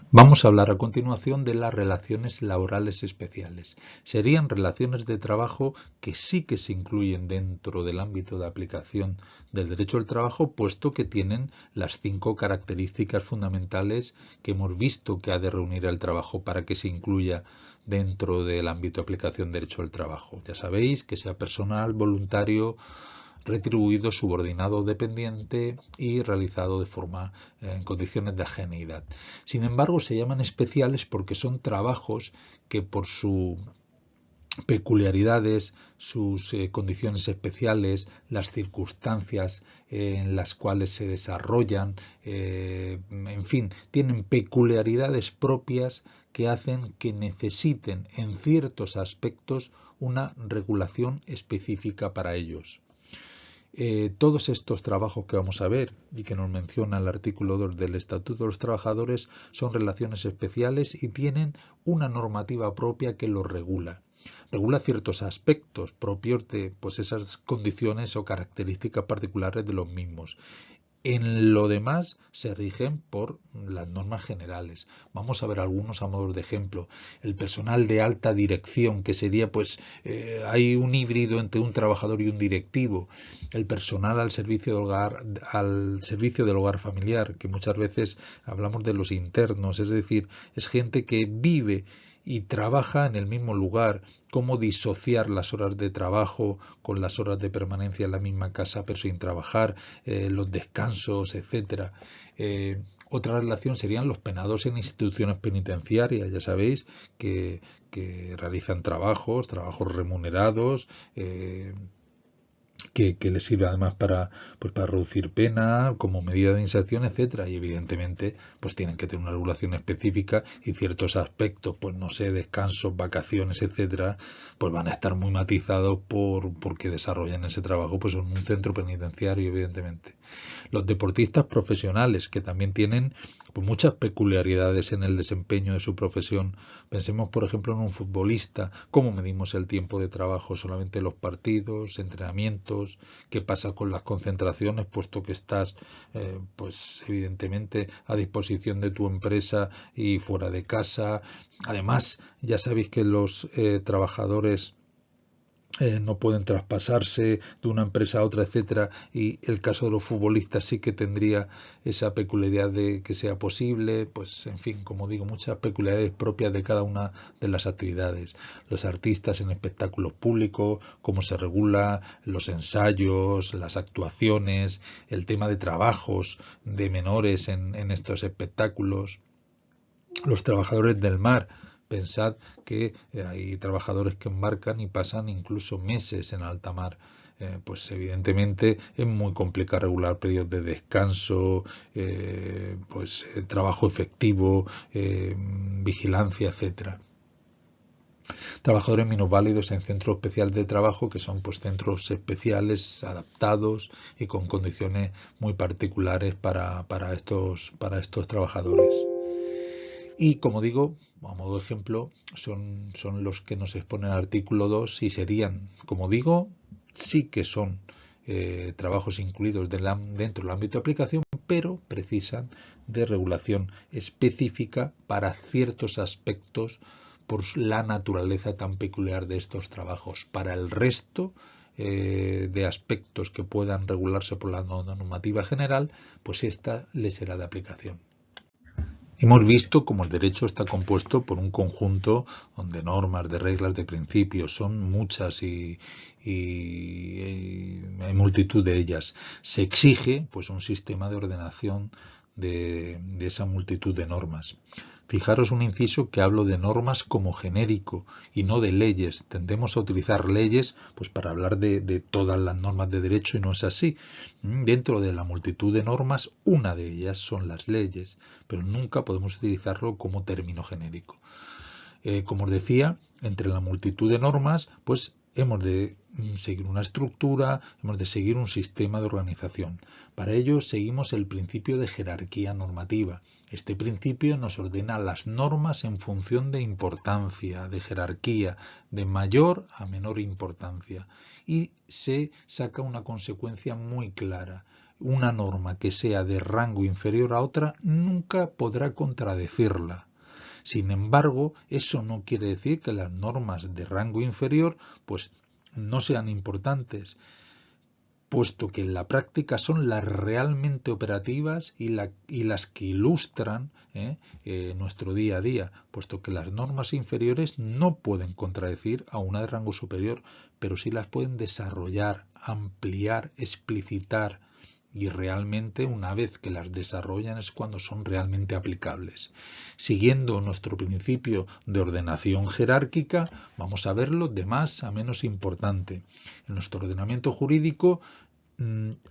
Vamos a hablar a continuación de las relaciones laborales especiales. Serían relaciones de trabajo que sí que se incluyen dentro del ámbito de aplicación del derecho al trabajo, puesto que tienen las 5 características fundamentales que hemos visto que ha de reunir el trabajo para que se incluya dentro del ámbito de aplicación de derecho del trabajo. Ya sabéis que sea personal, voluntario, retribuido, subordinado o dependiente y realizado de forma en condiciones de ajeneidad. Sin embargo, se llaman especiales porque son trabajos que por sus peculiaridades, sus condiciones especiales, las circunstancias en las cuales se desarrollan, en fin, tienen peculiaridades propias que hacen que necesiten en ciertos aspectos una regulación específica para ellos. Todos estos trabajos que vamos a ver y que nos menciona el artículo 2 del Estatuto de los Trabajadores son relaciones especiales y tienen una normativa propia que los regula. Regula ciertos aspectos propios de esas condiciones o características particulares de los mismos. En lo demás se rigen por las normas generales. Vamos a ver algunos a modo de ejemplo. El personal de alta dirección, que sería hay un híbrido entre un trabajador y un directivo. El personal al servicio del hogar familiar, que muchas veces hablamos de los internos, es decir, es gente que vive y trabaja en el mismo lugar. Cómo disociar las horas de trabajo con las horas de permanencia en la misma casa pero sin trabajar, los descansos, etcétera. Otra relación serían los penados en instituciones penitenciarias. Ya sabéis que realizan trabajos remunerados, que les sirve además para reducir pena, como medida de inserción, etcétera, y evidentemente tienen que tener una regulación específica y ciertos aspectos, no sé, descansos, vacaciones, etcétera, van a estar muy matizados porque desarrollan ese trabajo en un centro penitenciario, evidentemente. Los deportistas profesionales, que también tienen muchas peculiaridades en el desempeño de su profesión. Pensemos, por ejemplo, en un futbolista. ¿Cómo medimos el tiempo de trabajo? Solamente los partidos, entrenamientos. ¿Qué pasa con las concentraciones? Puesto que estás, evidentemente, a disposición de tu empresa y fuera de casa. Además, ya sabéis que los trabajadores no pueden traspasarse de una empresa a otra, etcétera, y el caso de los futbolistas sí que tendría esa peculiaridad de que sea posible, en fin, como digo, muchas peculiaridades propias de cada una de las actividades. Los artistas en espectáculos públicos, cómo se regula, los ensayos, las actuaciones, el tema de trabajos de menores en estos espectáculos, los trabajadores del mar. Pensad que hay trabajadores que embarcan y pasan incluso meses en alta mar. Evidentemente es muy complicado regular periodos de descanso, trabajo efectivo, vigilancia, etcétera. Trabajadores minusválidos en centros especiales de trabajo, que son centros especiales, adaptados y con condiciones muy particulares para estos trabajadores. Y como digo, a modo de ejemplo, son los que nos expone el artículo 2 y serían, como digo, sí que son trabajos incluidos dentro del ámbito de aplicación, pero precisan de regulación específica para ciertos aspectos por la naturaleza tan peculiar de estos trabajos. Para el resto de aspectos que puedan regularse por la normativa general, esta les será de aplicación. Hemos visto cómo el derecho está compuesto por un conjunto de normas, de reglas, de principios. Son muchas y hay multitud de ellas. Se exige un sistema de ordenación de esa multitud de normas. Fijaros un inciso que hablo de normas como genérico y no de leyes. Tendemos a utilizar leyes para hablar de todas las normas de derecho y no es así. Dentro de la multitud de normas, una de ellas son las leyes, pero nunca podemos utilizarlo como término genérico. Como os decía, entre la multitud de normas, hemos de seguir una estructura, hemos de seguir un sistema de organización. Para ello seguimos el principio de jerarquía normativa. Este principio nos ordena las normas en función de importancia, de jerarquía, de mayor a menor importancia. Y se saca una consecuencia muy clara. Una norma que sea de rango inferior a otra nunca podrá contradecirla. Sin embargo, eso no quiere decir que las normas de rango inferior no sean importantes. puesto que en la práctica son las realmente operativas y las que ilustran nuestro día a día, puesto que las normas inferiores no pueden contradecir a una de rango superior, pero sí las pueden desarrollar, ampliar, explicitar, y realmente una vez que las desarrollan es cuando son realmente aplicables. Siguiendo nuestro principio de ordenación jerárquica, vamos a verlo de más a menos importante. En nuestro ordenamiento jurídico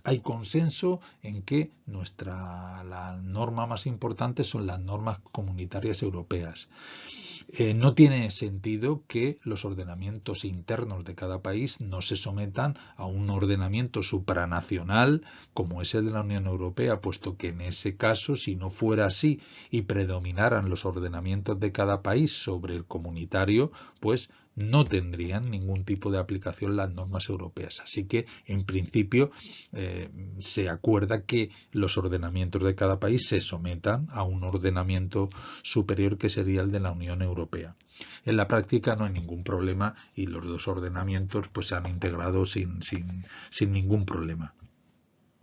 hay consenso en que la norma más importante son las normas comunitarias europeas. No tiene sentido que los ordenamientos internos de cada país no se sometan a un ordenamiento supranacional como es el de la Unión Europea, puesto que en ese caso, si no fuera así y predominaran los ordenamientos de cada país sobre el comunitario, pues no tendrían ningún tipo de aplicación las normas europeas. Así que, en principio, se acuerda que los ordenamientos de cada país se sometan a un ordenamiento superior que sería el de la Unión Europea. En la práctica no hay ningún problema y los dos ordenamientos pues, se han integrado sin ningún problema.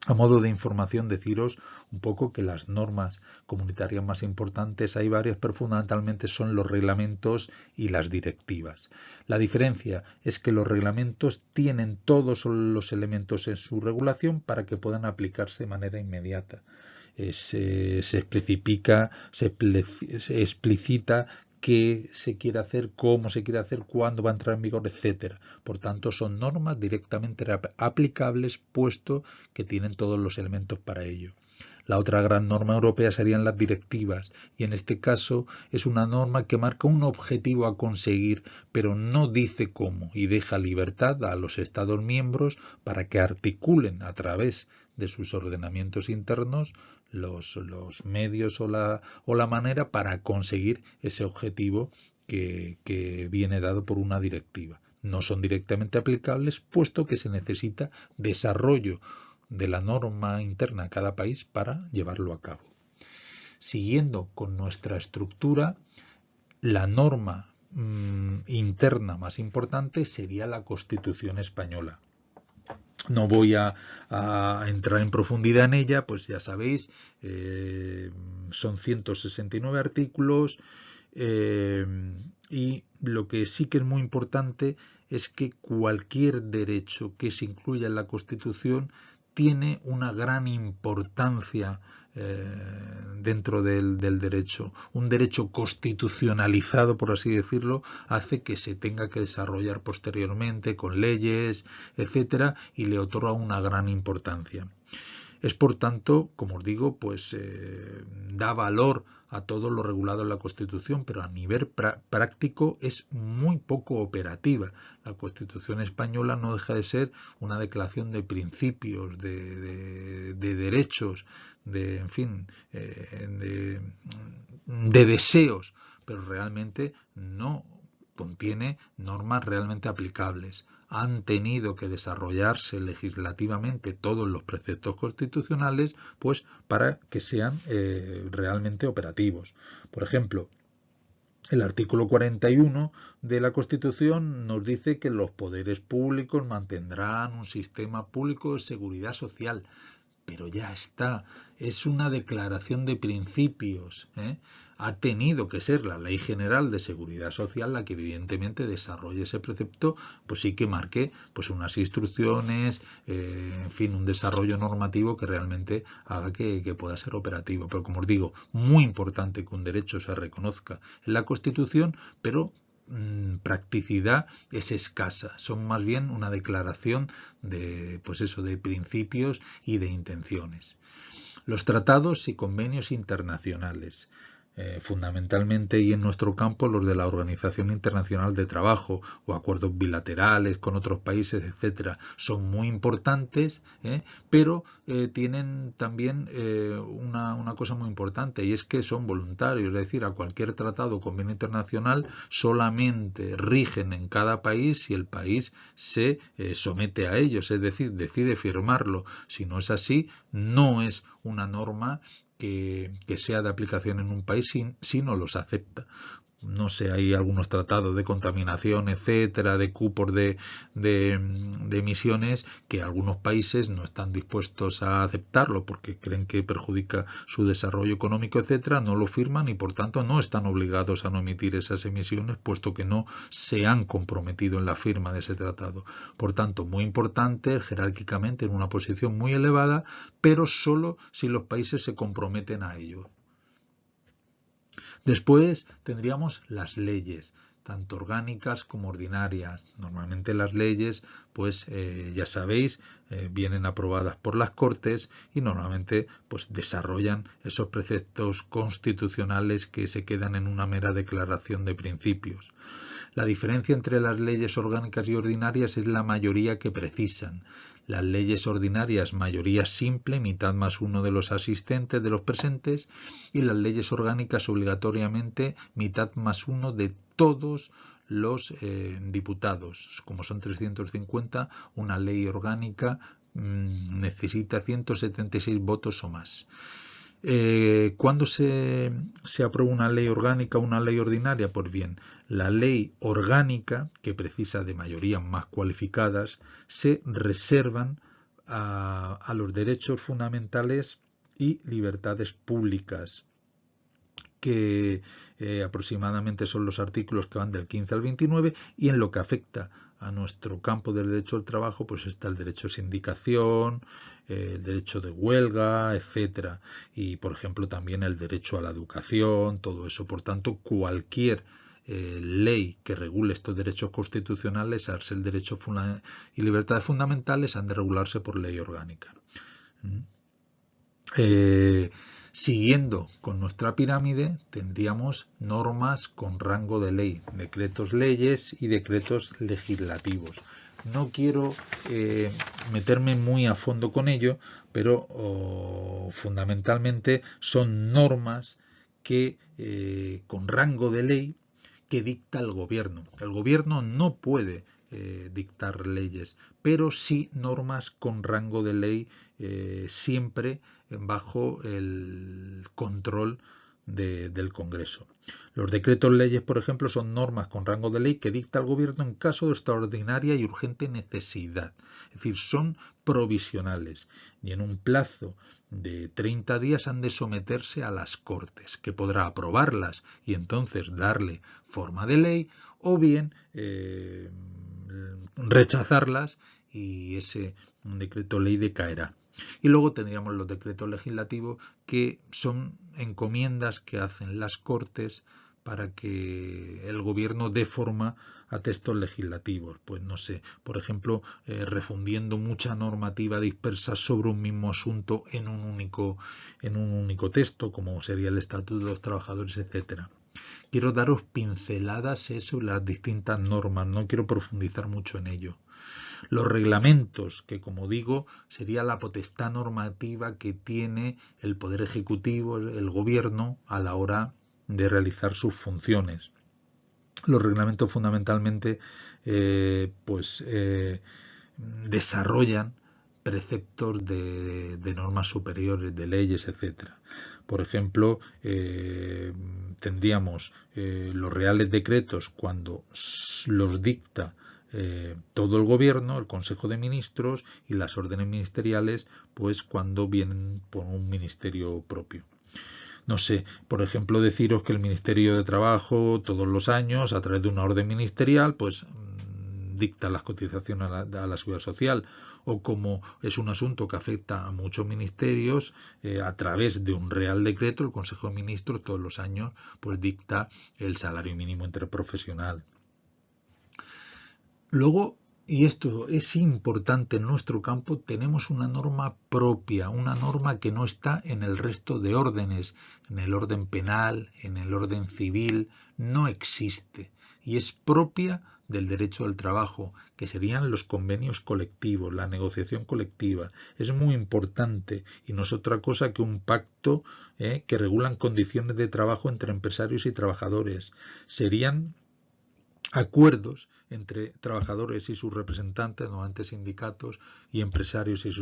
A modo de información, deciros un poco que las normas comunitarias más importantes, hay varias, pero fundamentalmente son los reglamentos y las directivas. La diferencia es que los reglamentos tienen todos los elementos en su regulación para que puedan aplicarse de manera inmediata. Se explicita qué se quiere hacer, cómo se quiere hacer, cuándo va a entrar en vigor, etcétera. Por tanto, son normas directamente aplicables, puesto que tienen todos los elementos para ello. La otra gran norma europea serían las directivas, y en este caso es una norma que marca un objetivo a conseguir, pero no dice cómo, y deja libertad a los Estados miembros para que articulen a través de sus ordenamientos internos los medios o la manera para conseguir ese objetivo que viene dado por una directiva. No son directamente aplicables, puesto que se necesita desarrollo de la norma interna a cada país para llevarlo a cabo. Siguiendo con nuestra estructura, la norma interna más importante sería la Constitución española. No voy a entrar en profundidad en ella, pues ya sabéis, son 169 artículos y lo que sí que es muy importante es que cualquier derecho que se incluya en la Constitución tiene una gran importancia dentro del derecho. Un derecho constitucionalizado, por así decirlo, hace que se tenga que desarrollar posteriormente con leyes, etcétera, y le otorga una gran importancia. Es por tanto, como os digo, pues da valor a todo lo regulado en la Constitución, pero a nivel práctico es muy poco operativa. La Constitución española no deja de ser una declaración de principios, de derechos, en fin, de deseos, pero realmente no contiene normas realmente aplicables. Han tenido que desarrollarse legislativamente todos los preceptos constitucionales, pues para que sean realmente operativos. Por ejemplo, el artículo 41 de la Constitución nos dice que los poderes públicos mantendrán un sistema público de seguridad social. Pero ya está, es una declaración de principios. Ha tenido que ser la Ley General de Seguridad Social la que evidentemente desarrolle ese precepto, pues sí que marque pues unas instrucciones, en fin, un desarrollo normativo que realmente haga que pueda ser operativo. Pero como os digo, muy importante que un derecho se reconozca en la Constitución, pero practicidad es escasa, son más bien una declaración de, pues eso, de principios y de intenciones. Los tratados y convenios internacionales, fundamentalmente y en nuestro campo los de la Organización Internacional de Trabajo o acuerdos bilaterales con otros países, etcétera, son muy importantes, pero tienen también una cosa muy importante, y es que son voluntarios, es decir, a cualquier tratado o convenio internacional solamente rigen en cada país si el país se somete a ellos, es decir, decide firmarlo. Si no es así, no es una norma que sea de aplicación en un país si no los acepta. no sé, hay algunos tratados de contaminación, etcétera, de cupos de emisiones que algunos países no están dispuestos a aceptarlo porque creen que perjudica su desarrollo económico, etcétera, no lo firman y por tanto no están obligados a no emitir esas emisiones puesto que no se han comprometido en la firma de ese tratado. Por tanto, muy importante, jerárquicamente en una posición muy elevada, pero solo si los países se comprometen a ello. Después tendríamos las leyes, tanto orgánicas como ordinarias. Normalmente las leyes, pues ya sabéis, vienen aprobadas por las Cortes y normalmente pues desarrollan esos preceptos constitucionales que se quedan en una mera declaración de principios. La diferencia entre las leyes orgánicas y ordinarias es la mayoría que precisan. Las leyes ordinarias, mayoría simple, mitad más uno de los asistentes de los presentes, y las leyes orgánicas obligatoriamente mitad más uno de todos los diputados. Como son 350, una ley orgánica necesita 176 votos o más. ¿Cuándo se aprueba una ley orgánica o una ley ordinaria? Pues bien, la ley orgánica, que precisa de mayorías más cualificadas, se reservan a los derechos fundamentales y libertades públicas, que aproximadamente son los artículos que van del 15 al 29, y en lo que afecta a nuestro campo del derecho al trabajo, pues está el derecho a sindicación, el derecho de huelga, etcétera, y por ejemplo también el derecho a la educación, todo eso. Por tanto, cualquier ley que regule estos derechos constitucionales, al ser derechos y libertades fundamentales, han de regularse por ley orgánica. Siguiendo con nuestra pirámide, tendríamos normas con rango de ley, decretos leyes y decretos legislativos. No quiero meterme muy a fondo con ello, pero fundamentalmente son normas que con rango de ley que dicta el gobierno. El gobierno no puede dictar leyes, pero sí normas con rango de ley, siempre bajo el control del Congreso. Los decretos leyes, por ejemplo, son normas con rango de ley que dicta el gobierno en caso de extraordinaria y urgente necesidad. Es decir, son provisionales y en un plazo de 30 días han de someterse a las Cortes, que podrá aprobarlas y entonces darle forma de ley, o bien rechazarlas y ese decreto ley decaerá. Y luego tendríamos los decretos legislativos, que son encomiendas que hacen las Cortes para que el gobierno dé forma a textos legislativos. Pues no sé, por ejemplo, refundiendo mucha normativa dispersa sobre un mismo asunto en un único texto, como sería el Estatuto de los Trabajadores, etcétera. Quiero daros pinceladas sobre las distintas normas, no quiero profundizar mucho en ello. Los reglamentos, que como digo, sería la potestad normativa que tiene el Poder Ejecutivo, el Gobierno, a la hora de realizar sus funciones. Los reglamentos fundamentalmente desarrollan preceptos de normas superiores, de leyes, etcétera. Por ejemplo, tendríamos los reales decretos cuando los dicta todo el gobierno, el Consejo de Ministros, y las órdenes ministeriales, pues cuando vienen por un ministerio propio. No sé, por ejemplo, deciros que el Ministerio de Trabajo todos los años, a través de una orden ministerial, pues dicta las cotizaciones a la seguridad social, o como es un asunto que afecta a muchos ministerios, a través de un real decreto, el Consejo de Ministros todos los años pues dicta el salario mínimo interprofesional. Luego, y esto es importante en nuestro campo, tenemos una norma propia, una norma que no está en el resto de órdenes, en el orden penal, en el orden civil, no existe, y es propia del derecho al trabajo, que serían los convenios colectivos, la negociación colectiva. Es muy importante y no es otra cosa que un pacto que regulan condiciones de trabajo entre empresarios y trabajadores. Serían acuerdos entre trabajadores y sus representantes, normalmente sindicatos, y empresarios y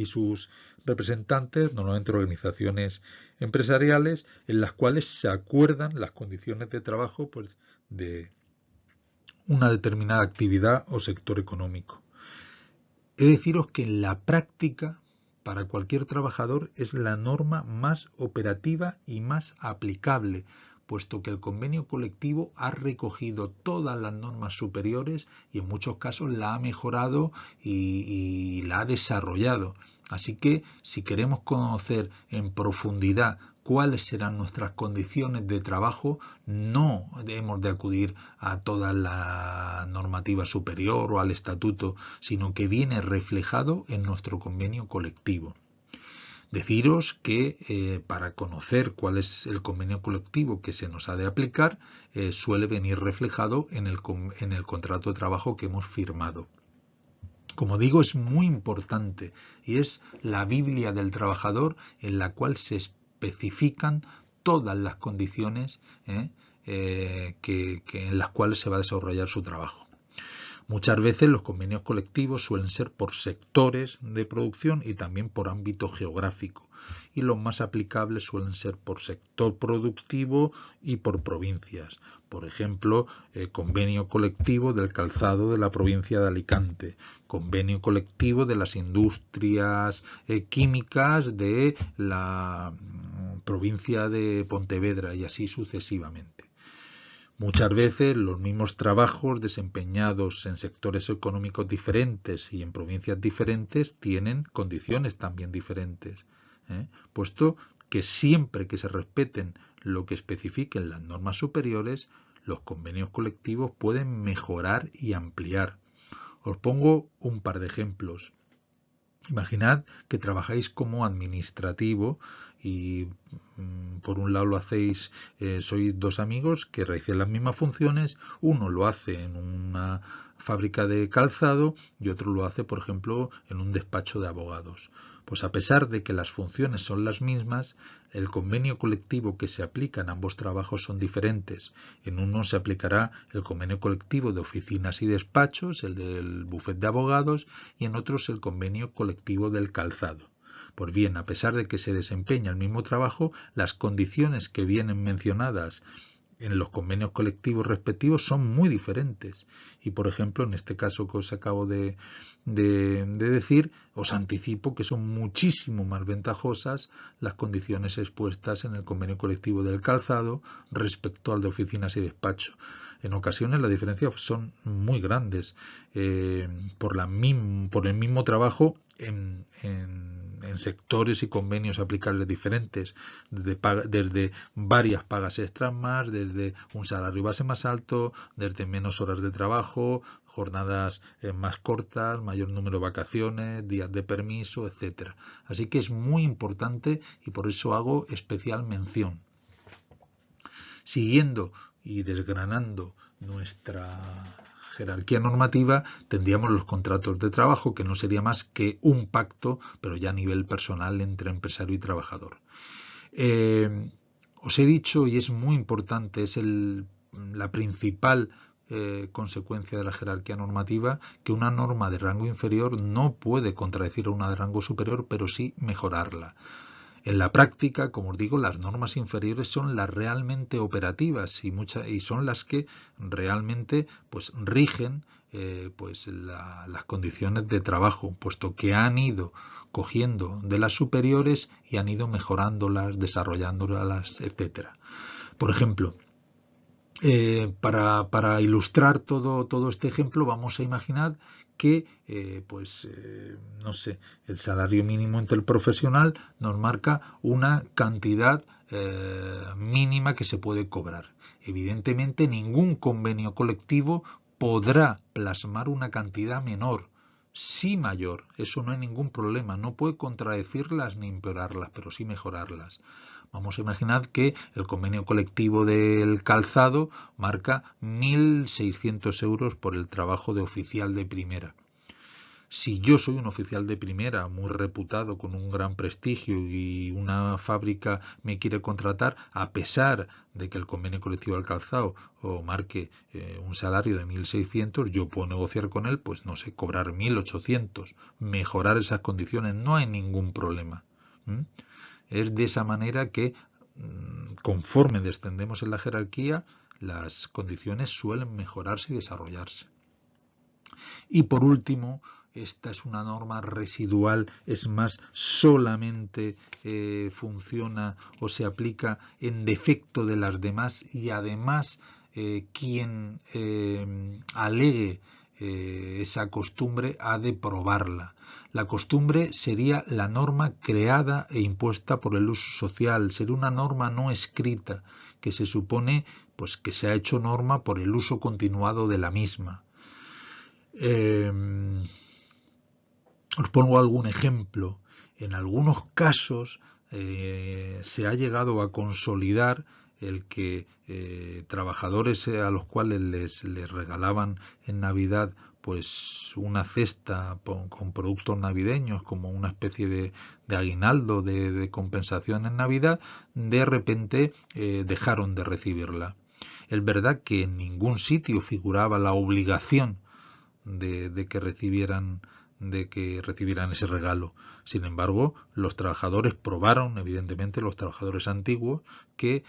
sus representantes, normalmente organizaciones empresariales, en las cuales se acuerdan las condiciones de trabajo, pues, de una determinada actividad o sector económico. He de deciros que en la práctica, para cualquier trabajador, es la norma más operativa y más aplicable, puesto que el convenio colectivo ha recogido todas las normas superiores y en muchos casos la ha mejorado y la ha desarrollado. Así que si queremos conocer en profundidad cuáles serán nuestras condiciones de trabajo, no hemos de acudir a toda la normativa superior o al estatuto, sino que viene reflejado en nuestro convenio colectivo. Deciros que para conocer cuál es el convenio colectivo que se nos ha de aplicar, suele venir reflejado en el contrato de trabajo que hemos firmado. Como digo, es muy importante y es la Biblia del trabajador en la cual se especifican todas las condiciones en las cuales se va a desarrollar su trabajo. Muchas veces los convenios colectivos suelen ser por sectores de producción y también por ámbito geográfico, y los más aplicables suelen ser por sector productivo y por provincias. Por ejemplo, convenio colectivo del calzado de la provincia de Alicante, convenio colectivo de las industrias químicas de la provincia de Pontevedra y así sucesivamente. Muchas veces los mismos trabajos desempeñados en sectores económicos diferentes y en provincias diferentes tienen condiciones también diferentes, puesto que siempre que se respeten lo que especifiquen las normas superiores, los convenios colectivos pueden mejorar y ampliar. Os pongo un par de ejemplos. Imaginad que trabajáis como administrativo y por un lado lo hacéis, sois dos amigos que realizan las mismas funciones, uno lo hace en una fábrica de calzado y otro lo hace, por ejemplo, en un despacho de abogados. Pues a pesar de que las funciones son las mismas, el convenio colectivo que se aplica en ambos trabajos son diferentes. En uno se aplicará el convenio colectivo de oficinas y despachos, el del bufete de abogados, y en otros el convenio colectivo del calzado. Pues bien, a pesar de que se desempeña el mismo trabajo, las condiciones que vienen mencionadas en los convenios colectivos respectivos son muy diferentes. Y, por ejemplo, en este caso que os acabo de decir, os anticipo que son muchísimo más ventajosas las condiciones expuestas en el convenio colectivo del calzado respecto al de oficinas y despacho. En ocasiones las diferencias son muy grandes por el mismo trabajo en sectores y convenios aplicables diferentes, desde varias pagas extras más, desde un salario base más alto, desde menos horas de trabajo, jornadas más cortas, mayor número de vacaciones, días de permiso, etcétera. Así que es muy importante y por eso hago especial mención. Siguiendo y desgranando nuestra jerarquía normativa, tendríamos los contratos de trabajo, que no sería más que un pacto, pero ya a nivel personal entre empresario y trabajador. Os he dicho, y es muy importante, es la principal consecuencia de la jerarquía normativa, que una norma de rango inferior no puede contradecir a una de rango superior, pero sí mejorarla. En la práctica, como os digo, las normas inferiores son las realmente operativas y son las que realmente pues rigen las condiciones de trabajo, puesto que han ido cogiendo de las superiores y han ido mejorándolas, desarrollándolas, etcétera. Por ejemplo, para ilustrar todo este ejemplo, vamos a imaginar que no sé, el salario mínimo interprofesional nos marca una cantidad mínima que se puede cobrar. Evidentemente, ningún convenio colectivo podrá plasmar una cantidad menor, sí mayor. Eso no hay ningún problema, no puede contradecirlas ni empeorarlas, pero sí mejorarlas. Vamos a imaginar que el convenio colectivo del calzado marca 1.600 euros por el trabajo de oficial de primera. Si yo soy un oficial de primera, muy reputado, con un gran prestigio y una fábrica me quiere contratar, a pesar de que el convenio colectivo del calzado o marque un salario de 1.600, yo puedo negociar con él, pues no sé, cobrar 1.800, mejorar esas condiciones, no hay ningún problema. Es de esa manera que, conforme descendemos en la jerarquía, las condiciones suelen mejorarse y desarrollarse. Y por último, esta es una norma residual, es más, solamente funciona o se aplica en defecto de las demás, y además quien alegue esa costumbre ha de probarla. La costumbre sería la norma creada e impuesta por el uso social, sería una norma no escrita que se supone pues que se ha hecho norma por el uso continuado de la misma. Os pongo algún ejemplo. En algunos casos se ha llegado a consolidar el que trabajadores a los cuales les regalaban en Navidad pues una cesta con productos navideños como una especie de aguinaldo de compensación en Navidad, de repente dejaron de recibirla. Es verdad que en ningún sitio figuraba la obligación de que recibieran ese regalo. Sin embargo, los trabajadores probaron, evidentemente los trabajadores antiguos, que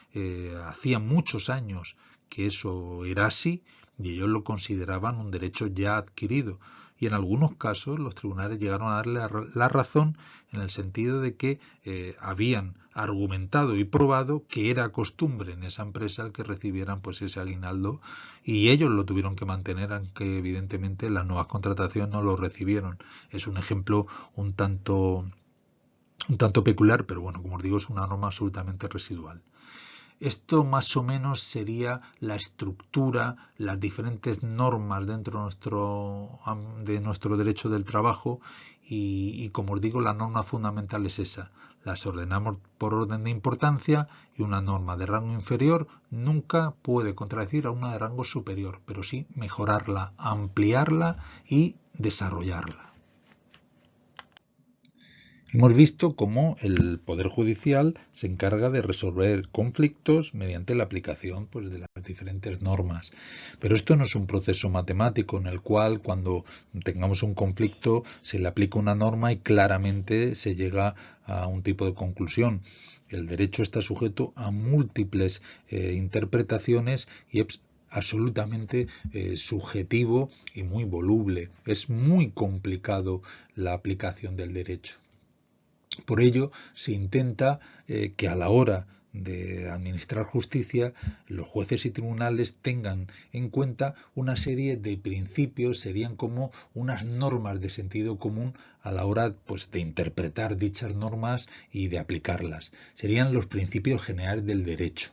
hacía muchos años que eso era así y ellos lo consideraban un derecho ya adquirido. Y en algunos casos los tribunales llegaron a darle la razón en el sentido de que habían argumentado y probado que era costumbre en esa empresa el que recibieran pues ese aguinaldo, y ellos lo tuvieron que mantener, aunque evidentemente las nuevas contrataciones no lo recibieron. Es un ejemplo un tanto peculiar, pero bueno, como os digo, es una norma absolutamente residual. Esto más o menos sería la estructura, las diferentes normas dentro de nuestro derecho del trabajo, y como os digo, la norma fundamental es esa. Las ordenamos por orden de importancia, y una norma de rango inferior nunca puede contradecir a una de rango superior, pero sí mejorarla, ampliarla y desarrollarla. Hemos visto cómo el Poder Judicial se encarga de resolver conflictos mediante la aplicación pues, de las diferentes normas. Pero esto no es un proceso matemático en el cual cuando tengamos un conflicto se le aplica una norma y claramente se llega a un tipo de conclusión. El derecho está sujeto a múltiples interpretaciones y es absolutamente subjetivo y muy voluble. Es muy complicado la aplicación del derecho. Por ello, se intenta que a la hora de administrar justicia, los jueces y tribunales tengan en cuenta una serie de principios, serían como unas normas de sentido común a la hora pues, de interpretar dichas normas y de aplicarlas. Serían los principios generales del derecho.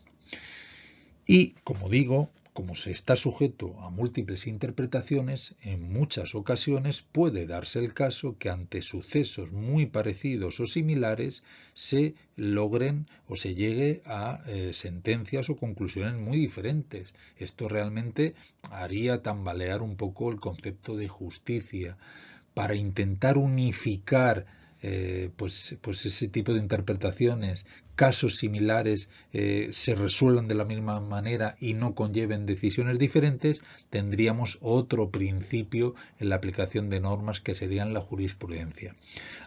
Y, como digo, como se está sujeto a múltiples interpretaciones, en muchas ocasiones puede darse el caso que ante sucesos muy parecidos o similares se logren o se llegue a sentencias o conclusiones muy diferentes. Esto realmente haría tambalear un poco el concepto de justicia. Para intentar unificar pues ese tipo de interpretaciones, casos similares se resuelvan de la misma manera y no conlleven decisiones diferentes, tendríamos otro principio en la aplicación de normas que serían la jurisprudencia.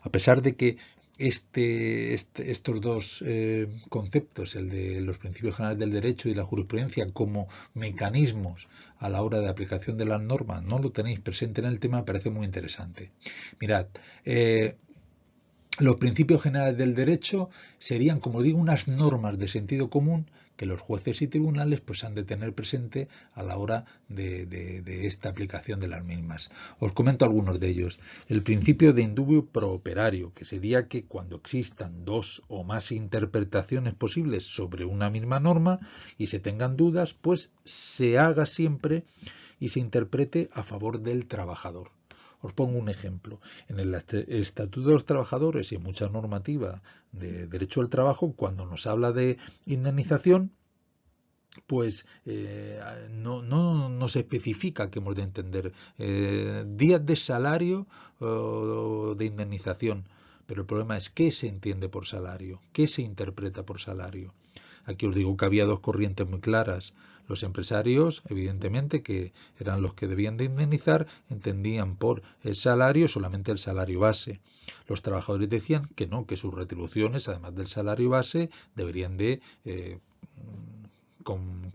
A pesar de que estos dos conceptos, el de los principios generales del derecho y la jurisprudencia como mecanismos a la hora de aplicación de las normas, no lo tenéis presente en el tema, me parece muy interesante. Mirad, los principios generales del derecho serían, como digo, unas normas de sentido común que los jueces y tribunales pues, han de tener presente a la hora de esta aplicación de las mismas. Os comento algunos de ellos. El principio de indubio pro operario, que sería que cuando existan dos o más interpretaciones posibles sobre una misma norma y se tengan dudas, pues se haga siempre y se interprete a favor del trabajador. Os pongo un ejemplo. En el Estatuto de los Trabajadores y en mucha normativa de derecho al trabajo, cuando nos habla de indemnización, pues no se especifica qué hemos de entender. Días de salario o de indemnización. Pero el problema es qué se entiende por salario, qué se interpreta por salario. Aquí os digo que había dos corrientes muy claras. Los empresarios, evidentemente, que eran los que debían de indemnizar, entendían por el salario solamente el salario base. Los trabajadores decían que no, que sus retribuciones, además del salario base, deberían de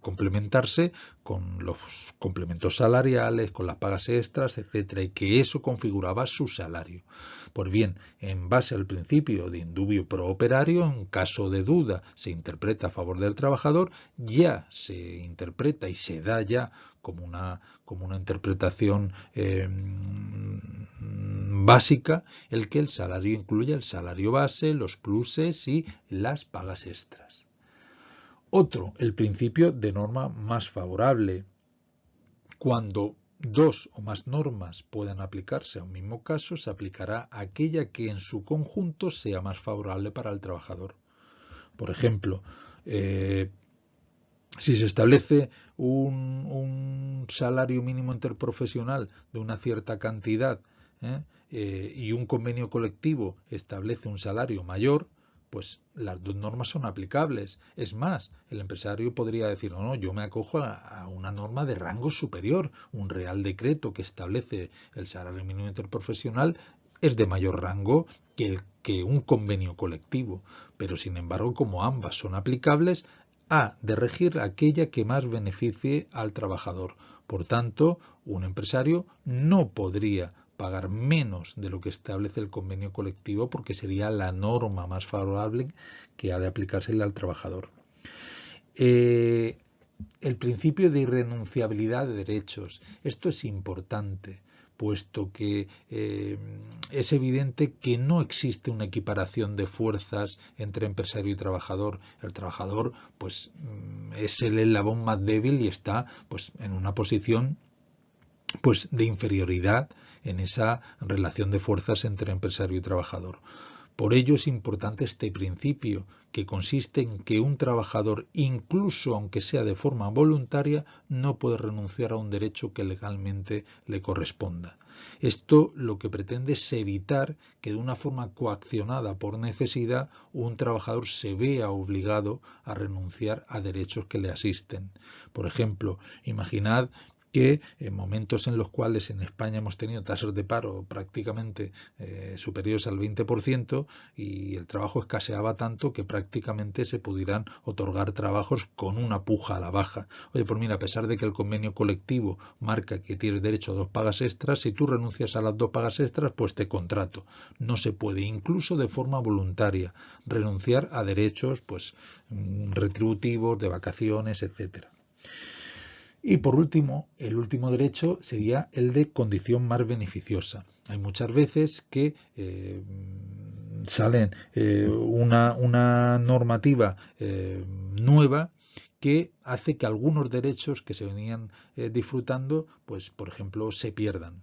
complementarse con los complementos salariales, con las pagas extras, etcétera, y que eso configuraba su salario. Pues bien, en base al principio de indubio pro operario, en caso de duda se interpreta a favor del trabajador, ya se interpreta y se da ya como una interpretación básica el que el salario incluya el salario base, los pluses y las pagas extras. Otro, el principio de norma más favorable. Cuando dos o más normas puedan aplicarse a un mismo caso, se aplicará aquella que en su conjunto sea más favorable para el trabajador. Por ejemplo, si se establece un salario mínimo interprofesional de una cierta cantidad y un convenio colectivo establece un salario mayor, pues las dos normas son aplicables. Es más, el empresario podría decir, no, yo me acojo a una norma de rango superior. Un real decreto que establece el salario mínimo interprofesional es de mayor rango que un convenio colectivo. Pero, sin embargo, como ambas son aplicables, ha de regir aquella que más beneficie al trabajador. Por tanto, un empresario no podría pagar menos de lo que establece el convenio colectivo porque sería la norma más favorable que ha de aplicársele al trabajador. El principio de irrenunciabilidad de derechos. Esto es importante, puesto que es evidente que no existe una equiparación de fuerzas entre empresario y trabajador. El trabajador pues es el eslabón más débil y está pues en una posición pues de inferioridad en esa relación de fuerzas entre empresario y trabajador. Por ello es importante este principio, que consiste en que un trabajador, incluso aunque sea de forma voluntaria, no puede renunciar a un derecho que legalmente le corresponda. Esto lo que pretende es evitar que de una forma coaccionada por necesidad un trabajador se vea obligado a renunciar a derechos que le asisten. Por ejemplo, imaginad que en momentos en los cuales en España hemos tenido tasas de paro prácticamente superiores al 20% y el trabajo escaseaba tanto que prácticamente se pudieran otorgar trabajos con una puja a la baja. Oye, pues mira, a pesar de que el convenio colectivo marca que tienes derecho a 2 pagas extras, si tú renuncias a las 2 pagas extras, pues te contrato. No se puede, incluso de forma voluntaria, renunciar a derechos pues retributivos, de vacaciones, etcétera. Y por último, el último derecho sería el de condición más beneficiosa. Hay muchas veces que salen una normativa nueva que hace que algunos derechos que se venían disfrutando, pues por ejemplo, se pierdan.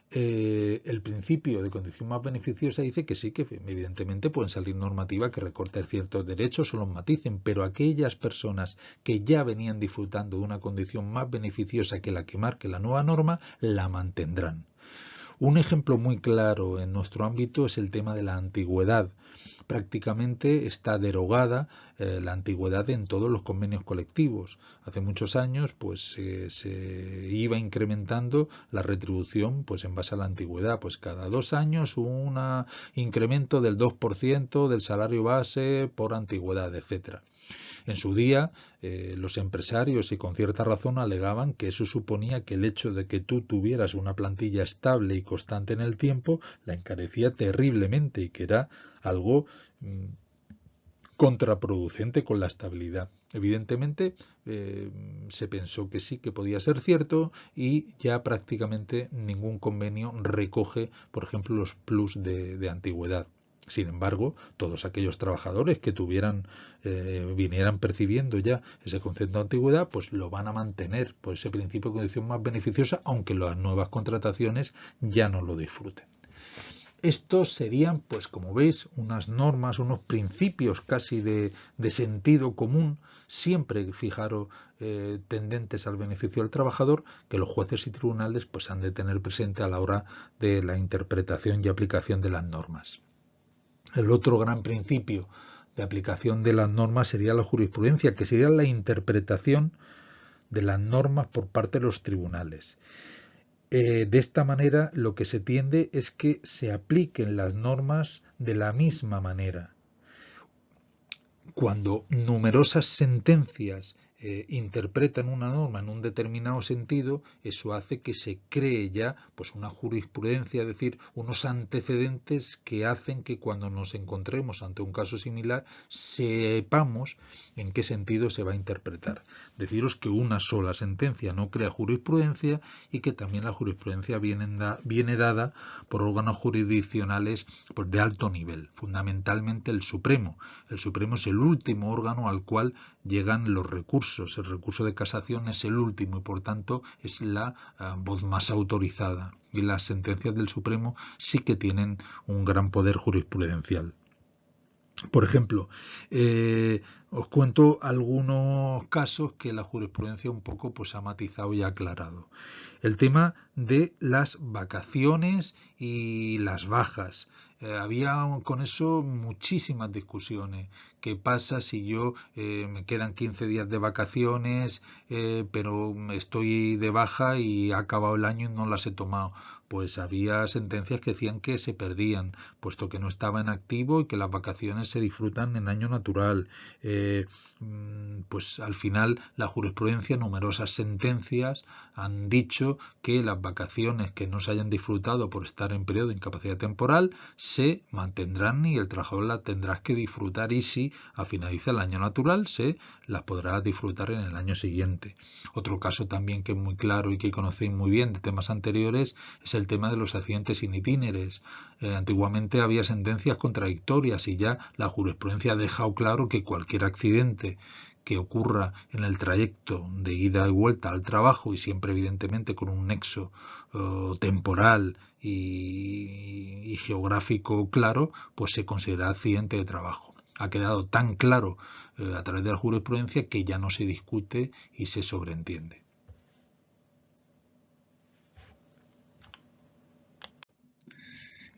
El principio de condición más beneficiosa dice que sí, que evidentemente pueden salir normativas que recorten ciertos derechos o los maticen, pero aquellas personas que ya venían disfrutando de una condición más beneficiosa que la que marque la nueva norma, la mantendrán. Un ejemplo muy claro en nuestro ámbito es el tema de la antigüedad. Prácticamente está derogada la antigüedad en todos los convenios colectivos. Hace muchos años pues se iba incrementando la retribución pues en base a la antigüedad. Pues cada 2 años un incremento del 2% del salario base por antigüedad, etcétera. En su día, los empresarios, y con cierta razón, alegaban que eso suponía que el hecho de que tú tuvieras una plantilla estable y constante en el tiempo la encarecía terriblemente y que era algo contraproducente con la estabilidad. Evidentemente, se pensó que sí, que podía ser cierto y ya prácticamente ningún convenio recoge, por ejemplo, los plus de antigüedad. Sin embargo, todos aquellos trabajadores que vinieran percibiendo ya ese concepto de antigüedad, pues lo van a mantener por ese principio de condición más beneficiosa, aunque las nuevas contrataciones ya no lo disfruten. Estos serían, pues como veis, unas normas, unos principios casi de sentido común, siempre, fijaros, tendentes al beneficio del trabajador, que los jueces y tribunales pues han de tener presente a la hora de la interpretación y aplicación de las normas. El otro gran principio de aplicación de las normas sería la jurisprudencia, que sería la interpretación de las normas por parte de los tribunales. De esta manera lo que se tiende es que se apliquen las normas de la misma manera. Cuando numerosas sentencias interpretan una norma en un determinado sentido, eso hace que se cree ya pues una jurisprudencia, es decir, unos antecedentes que hacen que cuando nos encontremos ante un caso similar sepamos en qué sentido se va a interpretar. Deciros que una sola sentencia no crea jurisprudencia y que también la jurisprudencia viene dada por órganos jurisdiccionales pues, de alto nivel, fundamentalmente el Supremo. El Supremo es el último órgano al cual llegan los recursos. El recurso de casación es el último y por tanto es la voz más autorizada. Y las sentencias del Supremo sí que tienen un gran poder jurisprudencial. Por ejemplo, os cuento algunos casos que la jurisprudencia un poco pues, ha matizado y aclarado. El tema de las vacaciones y las bajas. Había con eso muchísimas discusiones. ¿Qué pasa si yo me quedan 15 días de vacaciones, pero estoy de baja y ha acabado el año y no las he tomado? Pues había sentencias que decían que se perdían, puesto que no estaba en activo y que las vacaciones se disfrutan en año natural. Pues al final la jurisprudencia, numerosas sentencias han dicho que las vacaciones que no se hayan disfrutado por estar en periodo de incapacidad temporal se mantendrán y el trabajador las tendrá que disfrutar y si a finalizar el año natural se las podrá disfrutar en el año siguiente. Otro caso también que es muy claro y que conocéis muy bien de temas anteriores es el tema de los accidentes in itinere. Antiguamente había sentencias contradictorias y ya la jurisprudencia ha dejado claro que cualquier accidente que ocurra en el trayecto de ida y vuelta al trabajo y siempre evidentemente con un nexo temporal y geográfico claro, pues se considera accidente de trabajo. Ha quedado tan claro a través de la jurisprudencia que ya no se discute y se sobreentiende.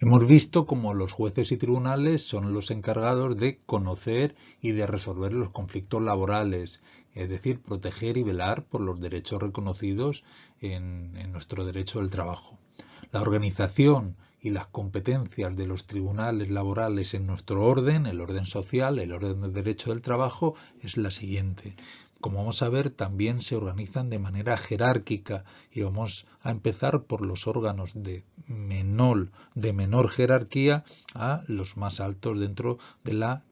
Hemos visto cómo los jueces y tribunales son los encargados de conocer y de resolver los conflictos laborales, es decir, proteger y velar por los derechos reconocidos en nuestro derecho del trabajo. La organización y las competencias de los tribunales laborales en nuestro orden, el orden social, el orden del derecho del trabajo, es la siguiente. Como vamos a ver, también se organizan de manera jerárquica y vamos a empezar por los órganos de menor jerarquía a los más altos dentro de la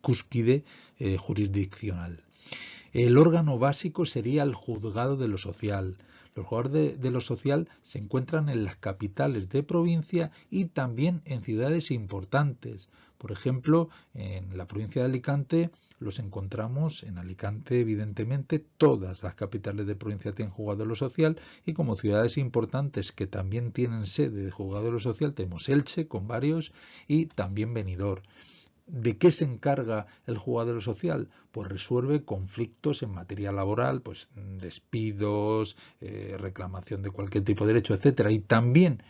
cúspide jurisdiccional. El órgano básico sería el juzgado de lo social. Los juzgados de lo social se encuentran en las capitales de provincia y también en ciudades importantes. Por ejemplo, en la provincia de Alicante los encontramos en Alicante, evidentemente, todas las capitales de provincia tienen juzgado de lo social y como ciudades importantes que también tienen sede de juzgado de lo social tenemos Elche con varios y también Benidorm. ¿De qué se encarga el juzgado de lo social? Pues resuelve conflictos en materia laboral, pues despidos, reclamación de cualquier tipo de derecho, etcétera, y también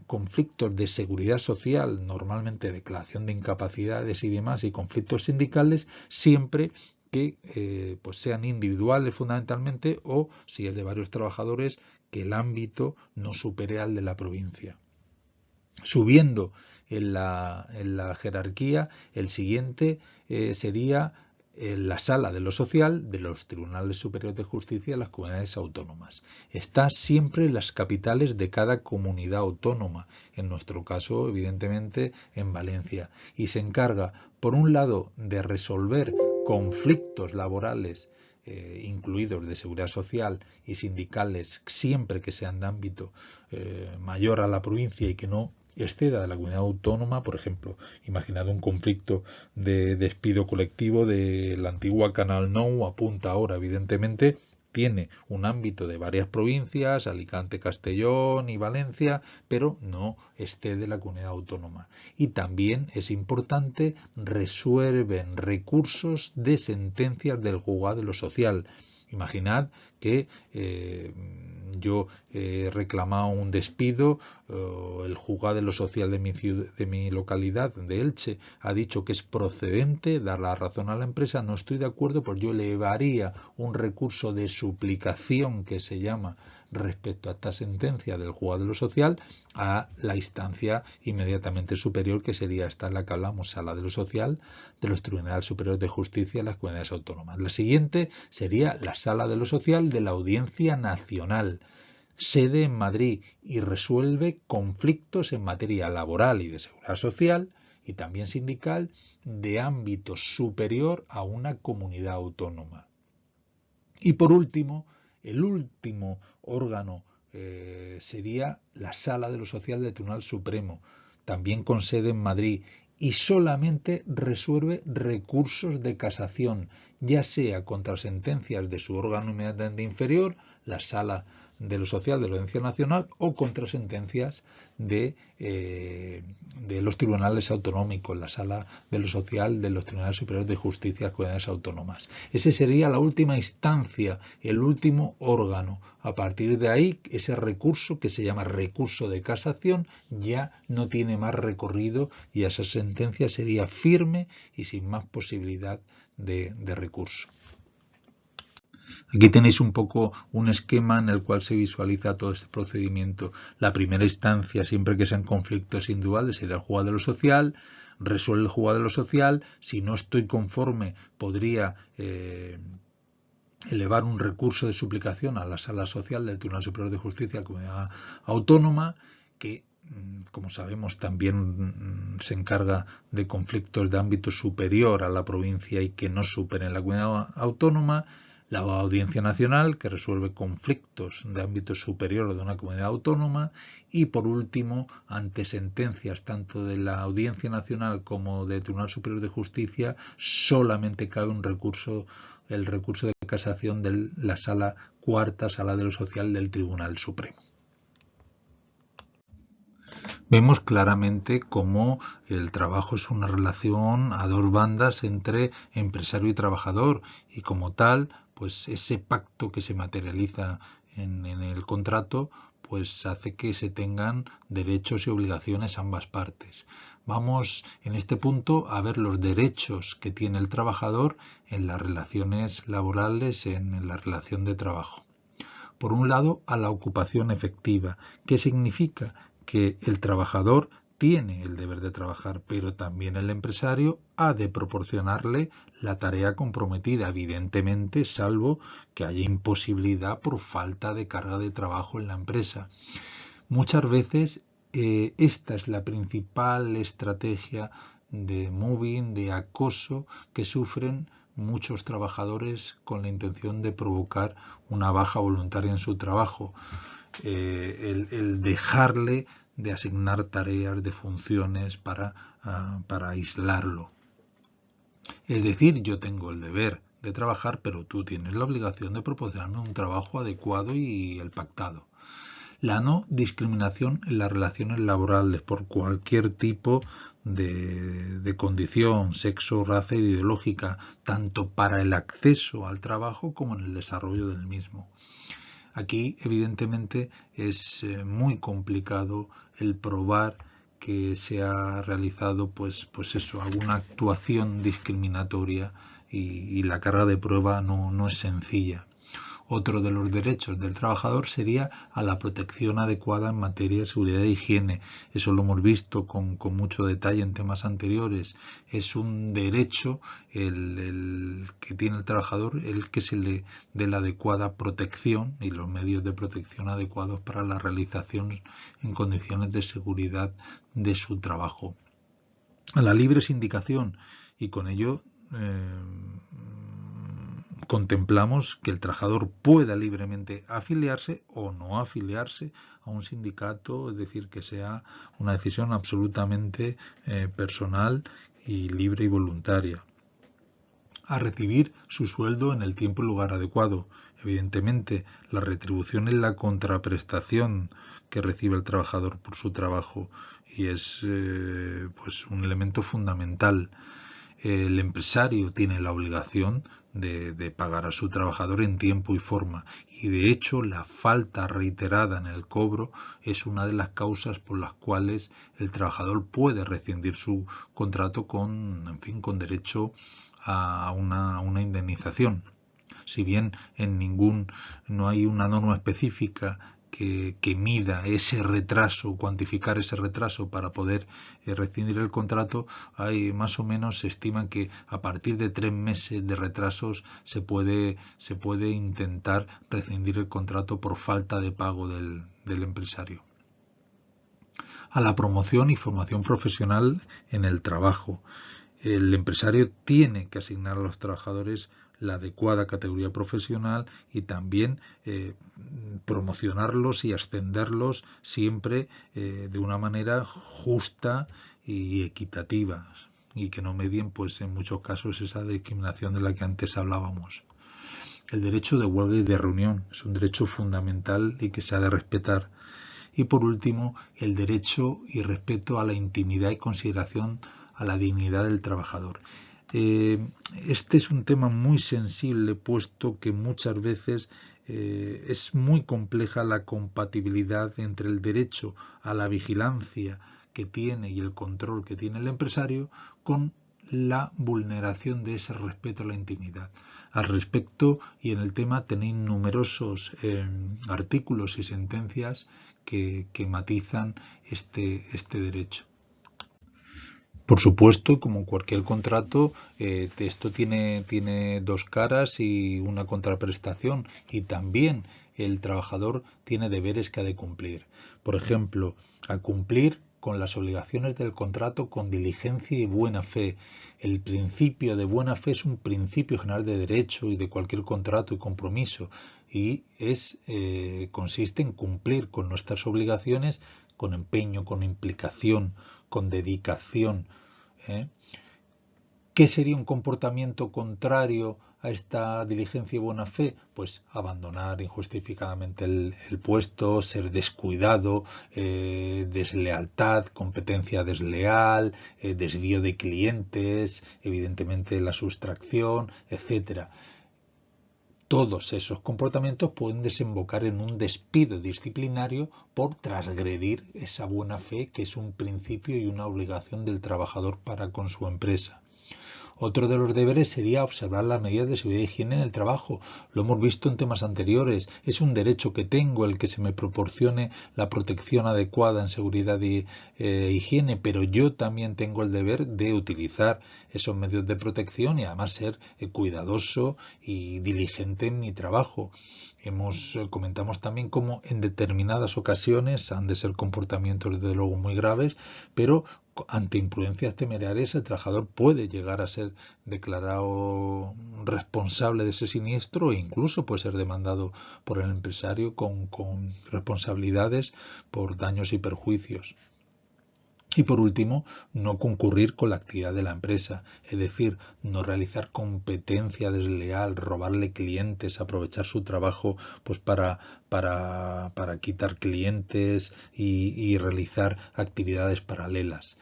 conflictos de seguridad social, normalmente declaración de incapacidades y demás, y conflictos sindicales, siempre que pues sean individuales fundamentalmente o, si es de varios trabajadores, que el ámbito no supere al de la provincia. Subiendo en la jerarquía, el siguiente sería la sala de lo social de los tribunales superiores de justicia de las comunidades autónomas. Está siempre en las capitales de cada comunidad autónoma, en nuestro caso, evidentemente, en Valencia, y se encarga, por un lado, de resolver conflictos laborales incluidos de seguridad social y sindicales siempre que sean de ámbito mayor a la provincia y que no exceda de la comunidad autónoma. Por ejemplo, imaginad un conflicto de despido colectivo de la antigua Canal Nou a Punta Hora, evidentemente tiene un ámbito de varias provincias, Alicante, Castellón y Valencia, pero no excede la comunidad autónoma. Y también es importante, resuelven recursos de sentencias del juzgado de lo social. Imaginad que yo he reclamado un despido, el juzgado de lo social de mi localidad, de Elche, ha dicho que es procedente dar la razón a la empresa, no estoy de acuerdo, pues yo elevaría un recurso de suplicación que se llama respecto a esta sentencia del juzgado de lo social a la instancia inmediatamente superior, que sería esta en la que hablamos, Sala de lo Social de los Tribunales Superiores de Justicia de las Comunidades Autónomas. La siguiente sería la Sala de lo Social de la Audiencia Nacional, sede en Madrid, y resuelve conflictos en materia laboral y de seguridad social y también sindical de ámbito superior a una comunidad autónoma. Y por último, el último órgano sería la Sala de lo Social del Tribunal Supremo, también con sede en Madrid, y solamente resuelve recursos de casación, ya sea contra sentencias de su órgano inmediatamente inferior, la Sala de lo Social de la Audiencia Nacional, o contra sentencias de los tribunales autonómicos, la Sala de lo Social de los Tribunales Superiores de Justicia de las Comunidades Autónomas. Ese sería la última instancia, el último órgano. A partir de ahí, ese recurso, que se llama recurso de casación, ya no tiene más recorrido y esa sentencia sería firme y sin más posibilidad de recurso. Aquí tenéis un poco un esquema en el cual se visualiza todo este procedimiento. La primera instancia, siempre que sean conflictos individuales, sería el juzgado de lo social, resuelve el juzgado de lo social. Si no estoy conforme, podría elevar un recurso de suplicación a la Sala Social del Tribunal Superior de Justicia de la Comunidad Autónoma, que, como sabemos, también se encarga de conflictos de ámbito superior a la provincia y que no superen la comunidad autónoma. La Audiencia Nacional, que resuelve conflictos de ámbito superior de una comunidad autónoma. Y por último, ante sentencias tanto de la Audiencia Nacional como del Tribunal Superior de Justicia, solamente cabe el recurso de casación de la cuarta Sala de lo Social del Tribunal Supremo. Vemos claramente cómo el trabajo es una relación a dos bandas entre empresario y trabajador, y como tal, pues ese pacto que se materializa en el contrato, pues hace que se tengan derechos y obligaciones ambas partes. Vamos en este punto a ver los derechos que tiene el trabajador en las relaciones laborales, en la relación de trabajo. Por un lado, a la ocupación efectiva. ¿Qué significa? Que el trabajador tiene el deber de trabajar, pero también el empresario ha de proporcionarle la tarea comprometida, evidentemente, salvo que haya imposibilidad por falta de carga de trabajo en la empresa. Muchas veces esta es la principal estrategia de mobbing, de acoso, que sufren muchos trabajadores con la intención de provocar una baja voluntaria en su trabajo. El dejarle de asignar tareas, de funciones para aislarlo. Es decir, yo tengo el deber de trabajar, pero tú tienes la obligación de proporcionarme un trabajo adecuado y el pactado. La no discriminación en las relaciones laborales por cualquier tipo de condición, sexo, raza ideológica, tanto para el acceso al trabajo como en el desarrollo del mismo. Aquí, evidentemente, es muy complicado el probar que se ha realizado pues eso, alguna actuación discriminatoria, y la carga de prueba no es sencilla. Otro de los derechos del trabajador sería a la protección adecuada en materia de seguridad e higiene. Eso lo hemos visto con mucho detalle en temas anteriores. Es un derecho el que tiene el trabajador, el que se le dé la adecuada protección y los medios de protección adecuados para la realización en condiciones de seguridad de su trabajo. A la libre sindicación, y con ello contemplamos que el trabajador pueda libremente afiliarse o no afiliarse a un sindicato, es decir, que sea una decisión absolutamente personal y libre y voluntaria. a recibir su sueldo en el tiempo y lugar adecuado. Evidentemente, la retribución es la contraprestación que recibe el trabajador por su trabajo y es pues un elemento fundamental. El empresario tiene la obligación de pagar a su trabajador en tiempo y forma, y de hecho la falta reiterada en el cobro es una de las causas por las cuales el trabajador puede rescindir su contrato con, en fin, con derecho a una indemnización. Si bien no hay una norma específica que mida ese retraso, cuantificar ese retraso para poder rescindir el contrato, hay más o menos, se estima que a partir de 3 meses de retrasos se puede intentar rescindir el contrato por falta de pago del empresario. A la promoción y formación profesional en el trabajo. El empresario tiene que asignar a los trabajadores la adecuada categoría profesional y también promocionarlos y ascenderlos siempre de una manera justa y equitativa, y que no medien, pues en muchos casos, esa discriminación de la que antes hablábamos. El derecho de huelga y de reunión es un derecho fundamental y que se ha de respetar. Y por último, el derecho y respeto a la intimidad y consideración a la dignidad del trabajador. Este es un tema muy sensible, puesto que muchas veces es muy compleja la compatibilidad entre el derecho a la vigilancia que tiene y el control que tiene el empresario con la vulneración de ese respeto a la intimidad. Al respecto, y en el tema, tenéis numerosos artículos y sentencias que matizan este derecho. Por supuesto, como cualquier contrato, esto tiene dos caras y una contraprestación, y también el trabajador tiene deberes que ha de cumplir. Por ejemplo, a cumplir con las obligaciones del contrato con diligencia y buena fe. El principio de buena fe es un principio general de derecho y de cualquier contrato y compromiso, y consiste en cumplir con nuestras obligaciones con empeño, con implicación, con dedicación. ¿Qué sería un comportamiento contrario a esta diligencia y buena fe? Pues abandonar injustificadamente el puesto, ser descuidado, deslealtad, competencia desleal, desvío de clientes, evidentemente la sustracción, etcétera. Todos esos comportamientos pueden desembocar en un despido disciplinario por transgredir esa buena fe, que es un principio y una obligación del trabajador para con su empresa. Otro de los deberes sería observar las medidas de seguridad y higiene en el trabajo. Lo hemos visto en temas anteriores. Es un derecho que tengo el que se me proporcione la protección adecuada en seguridad y higiene, pero yo también tengo el deber de utilizar esos medios de protección y además ser cuidadoso y diligente en mi trabajo. Comentamos también cómo en determinadas ocasiones han de ser comportamientos desde luego muy graves, pero ante imprudencias temerarias el trabajador puede llegar a ser declarado responsable de ese siniestro e incluso puede ser demandado por el empresario con responsabilidades por daños y perjuicios. Y por último, no concurrir con la actividad de la empresa, es decir, no realizar competencia desleal, robarle clientes, aprovechar su trabajo pues para quitar clientes y realizar actividades paralelas.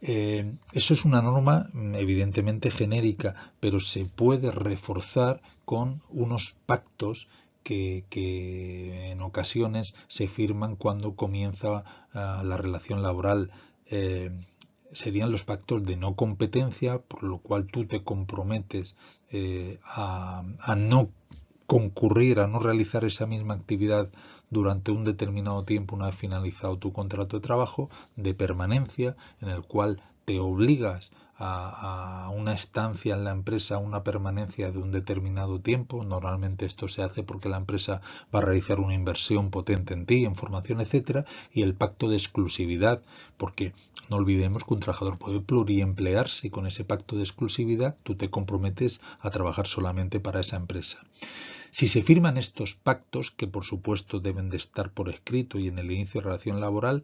Eso es una norma evidentemente genérica, pero se puede reforzar con unos pactos que en ocasiones se firman cuando comienza la relación laboral. Serían los pactos de no competencia, por lo cual tú te comprometes a no concurrir, a no realizar esa misma actividad durante un determinado tiempo una vez finalizado tu contrato de trabajo, de permanencia, en el cual te obligas a una estancia en la empresa, una permanencia de un determinado tiempo. Normalmente esto se hace porque la empresa va a realizar una inversión potente en ti, en formación, etcétera, y el pacto de exclusividad, porque no olvidemos que un trabajador puede pluriemplearse y con ese pacto de exclusividad tú te comprometes a trabajar solamente para esa empresa. Si se firman estos pactos, que por supuesto deben de estar por escrito y en el inicio de relación laboral,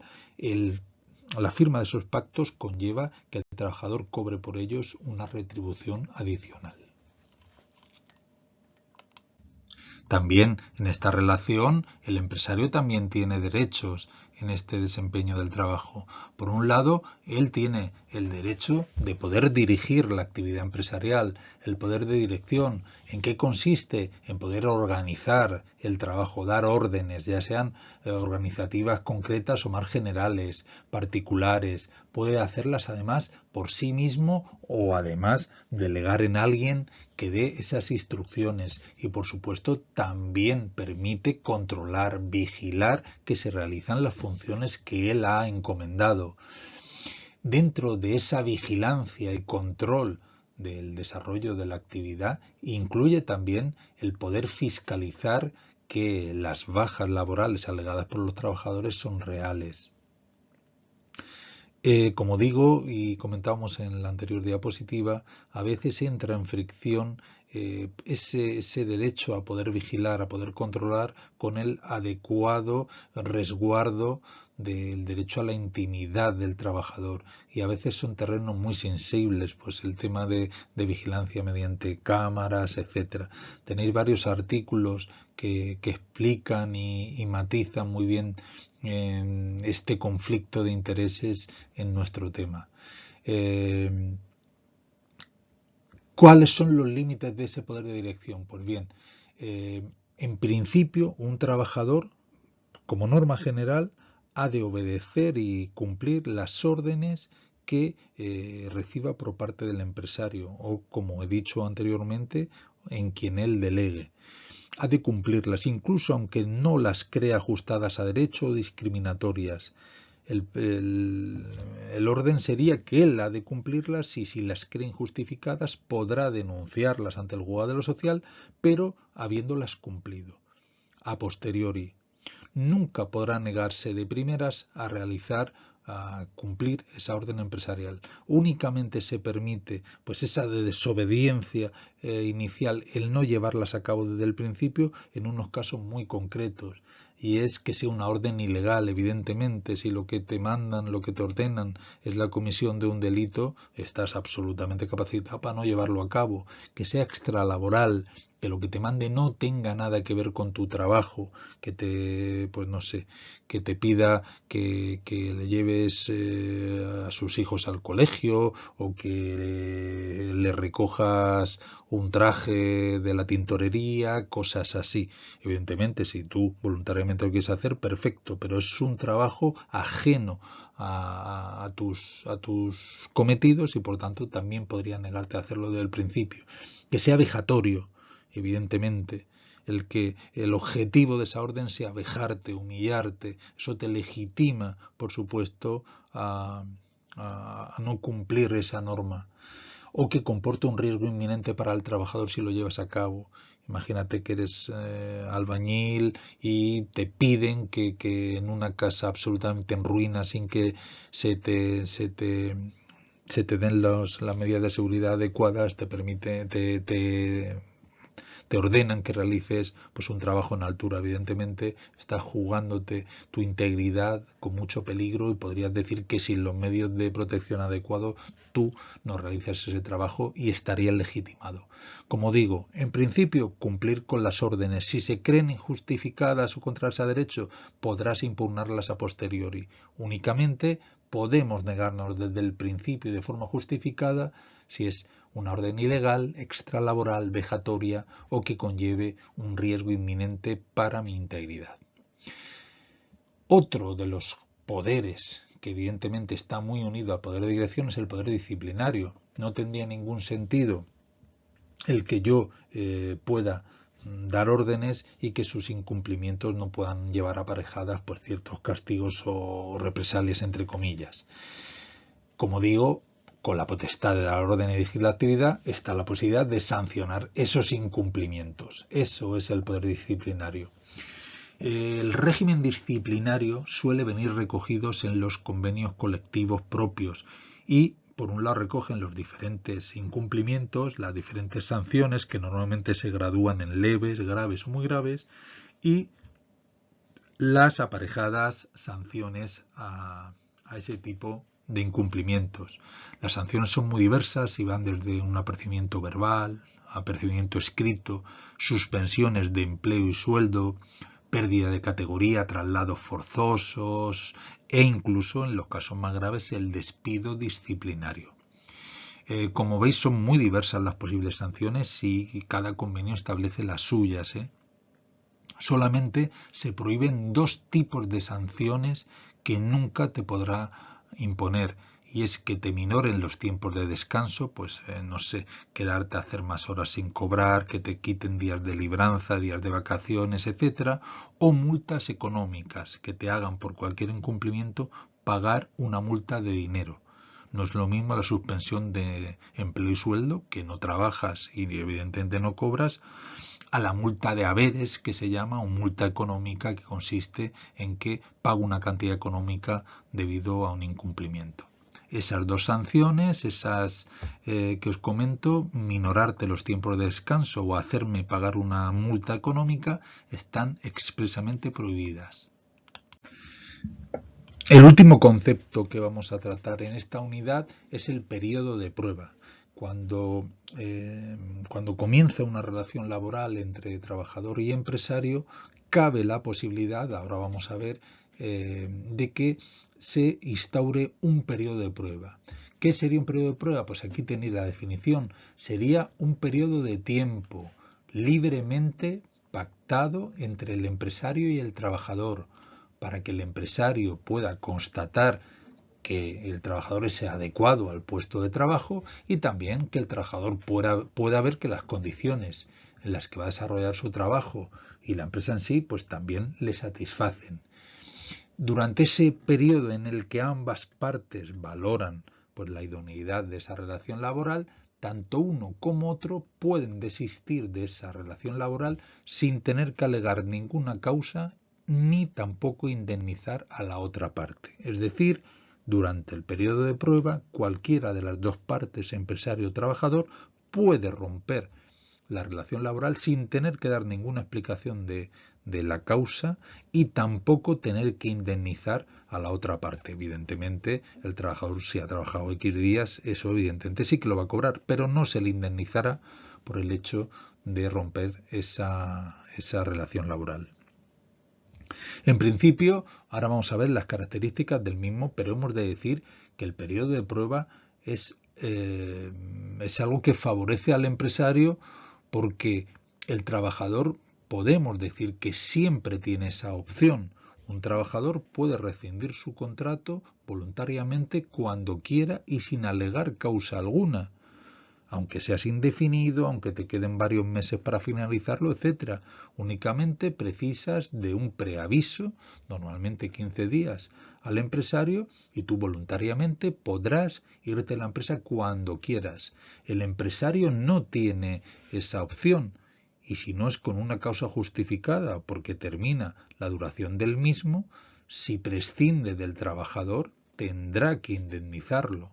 la firma de esos pactos conlleva que el trabajador cobre por ellos una retribución adicional. También en esta relación el empresario también tiene derechos en este desempeño del trabajo. Por un lado, él tiene el derecho de poder dirigir la actividad empresarial, el poder de dirección. ¿En qué consiste? En poder organizar el trabajo, dar órdenes, ya sean organizativas concretas o más generales, particulares. Puede hacerlas además por sí mismo o además delegar en alguien que dé esas instrucciones y por supuesto también permite controlar, vigilar que se realizan las funciones que él ha encomendado. Dentro de esa vigilancia y control del desarrollo de la actividad incluye también el poder fiscalizar que las bajas laborales alegadas por los trabajadores son reales. Como digo y comentábamos en la anterior diapositiva, a veces entra en fricción ese derecho a poder vigilar, a poder controlar con el adecuado resguardo del derecho a la intimidad del trabajador, y a veces son terrenos muy sensibles, pues el tema de vigilancia mediante cámaras, etcétera. Tenéis varios artículos que explican y matizan muy bien este conflicto de intereses en nuestro tema. ¿Cuáles son los límites de ese poder de dirección? Pues bien, en principio un trabajador, como norma general, ha de obedecer y cumplir las órdenes que reciba por parte del empresario o, como he dicho anteriormente, en quien él delegue. Ha de cumplirlas, incluso aunque no las crea ajustadas a derecho o discriminatorias. El orden sería que él ha de cumplirlas y si las cree injustificadas podrá denunciarlas ante el juzgado de lo social, pero habiéndolas cumplido. A posteriori, nunca podrá negarse de primeras a realizar, a cumplir esa orden empresarial. Únicamente se permite pues esa desobediencia inicial, el no llevarlas a cabo desde el principio en unos casos muy concretos. Y es que sea una orden ilegal, evidentemente. Si lo que te mandan, lo que te ordenan es la comisión de un delito, estás absolutamente capacitado para no llevarlo a cabo. Que sea extralaboral, que lo que te mande no tenga nada que ver con tu trabajo, que te, pues no sé, que te pida que le lleves a sus hijos al colegio o que le recojas un traje de la tintorería, cosas así. Evidentemente, si tú voluntariamente lo quieres hacer, perfecto, pero es un trabajo ajeno a tus cometidos y por tanto también podría negarte a hacerlo desde el principio. Que sea vejatorio, evidentemente, el objetivo de esa orden sea vejarte, humillarte, eso te legitima, por supuesto, a no cumplir esa norma, o que comporte un riesgo inminente para el trabajador si lo llevas a cabo. Imagínate que eres albañil y te piden que en una casa absolutamente en ruinas, sin que se te den las medidas de seguridad adecuadas, te ordenan que realices pues un trabajo en altura. Evidentemente estás jugándote tu integridad con mucho peligro y podrías decir que sin los medios de protección adecuados tú no realizas ese trabajo y estarías legitimado. Como digo, en principio cumplir con las órdenes. Si se creen injustificadas o contrarias a derecho, podrás impugnarlas a posteriori. Únicamente podemos negarnos desde el principio y de forma justificada si es una orden ilegal, extralaboral, vejatoria o que conlleve un riesgo inminente para mi integridad. Otro de los poderes que evidentemente está muy unido al poder de dirección es el poder disciplinario. No tendría ningún sentido el que yo pueda dar órdenes y que sus incumplimientos no puedan llevar aparejadas por ciertos castigos o represalias, entre comillas. Como digo, con la potestad de dar orden y dirigir la actividad está la posibilidad de sancionar esos incumplimientos. Eso es el poder disciplinario. El régimen disciplinario suele venir recogidos en los convenios colectivos propios y, por un lado, recogen los diferentes incumplimientos, las diferentes sanciones que normalmente se gradúan en leves, graves o muy graves, y las aparejadas sanciones a ese tipo de incumplimientos. Las sanciones son muy diversas y van desde un apercibimiento verbal apercibimiento escrito, suspensiones de empleo y sueldo, pérdida de categoría, traslados forzosos e incluso, en los casos más graves, el despido disciplinario. Como veis, son muy diversas las posibles sanciones y cada convenio establece las suyas. Solamente se prohíben dos tipos de sanciones que nunca te podrá imponer, y es que te minoren los tiempos de descanso, pues no sé, quedarte a hacer más horas sin cobrar, que te quiten días de libranza, días de vacaciones, etcétera, o multas económicas que te hagan por cualquier incumplimiento pagar una multa de dinero. No es lo mismo la suspensión de empleo y sueldo, que no trabajas y evidentemente no cobras, a la multa de haberes, que se llama, o multa económica, que consiste en que pago una cantidad económica debido a un incumplimiento. Esas dos sanciones, esas que os comento, minorarte los tiempos de descanso o hacerme pagar una multa económica, están expresamente prohibidas. El último concepto que vamos a tratar en esta unidad es el periodo de prueba. Cuando comienza una relación laboral entre trabajador y empresario, cabe la posibilidad, ahora vamos a ver, de que se instaure un periodo de prueba. ¿Qué sería un periodo de prueba? Pues aquí tenéis la definición. Sería un periodo de tiempo libremente pactado entre el empresario y el trabajador, para que el empresario pueda constatar que el trabajador es adecuado al puesto de trabajo y también que el trabajador pueda ver que las condiciones en las que va a desarrollar su trabajo y la empresa en sí, pues también le satisfacen. Durante ese periodo en el que ambas partes valoran pues la idoneidad de esa relación laboral, tanto uno como otro pueden desistir de esa relación laboral sin tener que alegar ninguna causa ni tampoco indemnizar a la otra parte. Es decir, durante el periodo de prueba, cualquiera de las dos partes, empresario o trabajador, puede romper la relación laboral sin tener que dar ninguna explicación de la causa y tampoco tener que indemnizar a la otra parte. Evidentemente, el trabajador, si ha trabajado X días, eso evidentemente sí que lo va a cobrar, pero no se le indemnizará por el hecho de romper esa relación laboral. En principio, ahora vamos a ver las características del mismo, pero hemos de decir que el periodo de prueba es algo que favorece al empresario, porque el trabajador, podemos decir que siempre tiene esa opción. Un trabajador puede rescindir su contrato voluntariamente cuando quiera y sin alegar causa alguna, aunque seas indefinido, aunque te queden varios meses para finalizarlo, etcétera. Únicamente precisas de un preaviso, normalmente 15 días, al empresario, y tú voluntariamente podrás irte a la empresa cuando quieras. El empresario no tiene esa opción, y si no es con una causa justificada porque termina la duración del mismo, si prescinde del trabajador, tendrá que indemnizarlo.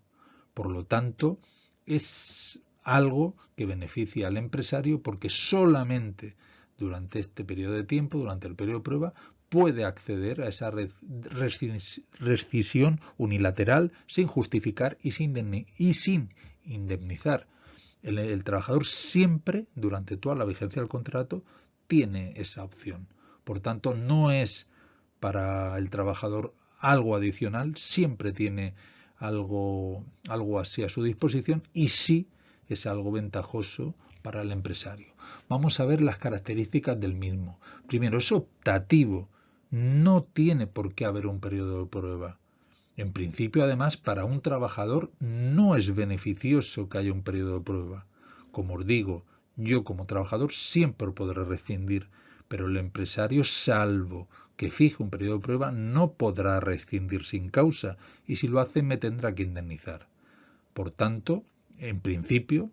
Por lo tanto, es algo que beneficia al empresario, porque solamente durante este periodo de tiempo, durante el periodo de prueba, puede acceder a esa rescisión unilateral sin justificar y sin indemnizar. El trabajador siempre, durante toda la vigencia del contrato, tiene esa opción. Por tanto, no es para el trabajador algo adicional, siempre tiene algo así a su disposición, y sí es algo ventajoso para el empresario. Vamos a ver las características del mismo. Primero, es optativo, no tiene por qué haber un periodo de prueba. En principio, además, para un trabajador no es beneficioso que haya un periodo de prueba. Como os digo, yo como trabajador siempre podré rescindir, pero el empresario, salvo que fije un periodo de prueba, no podrá rescindir sin causa, y si lo hace me tendrá que indemnizar. Por tanto, en principio,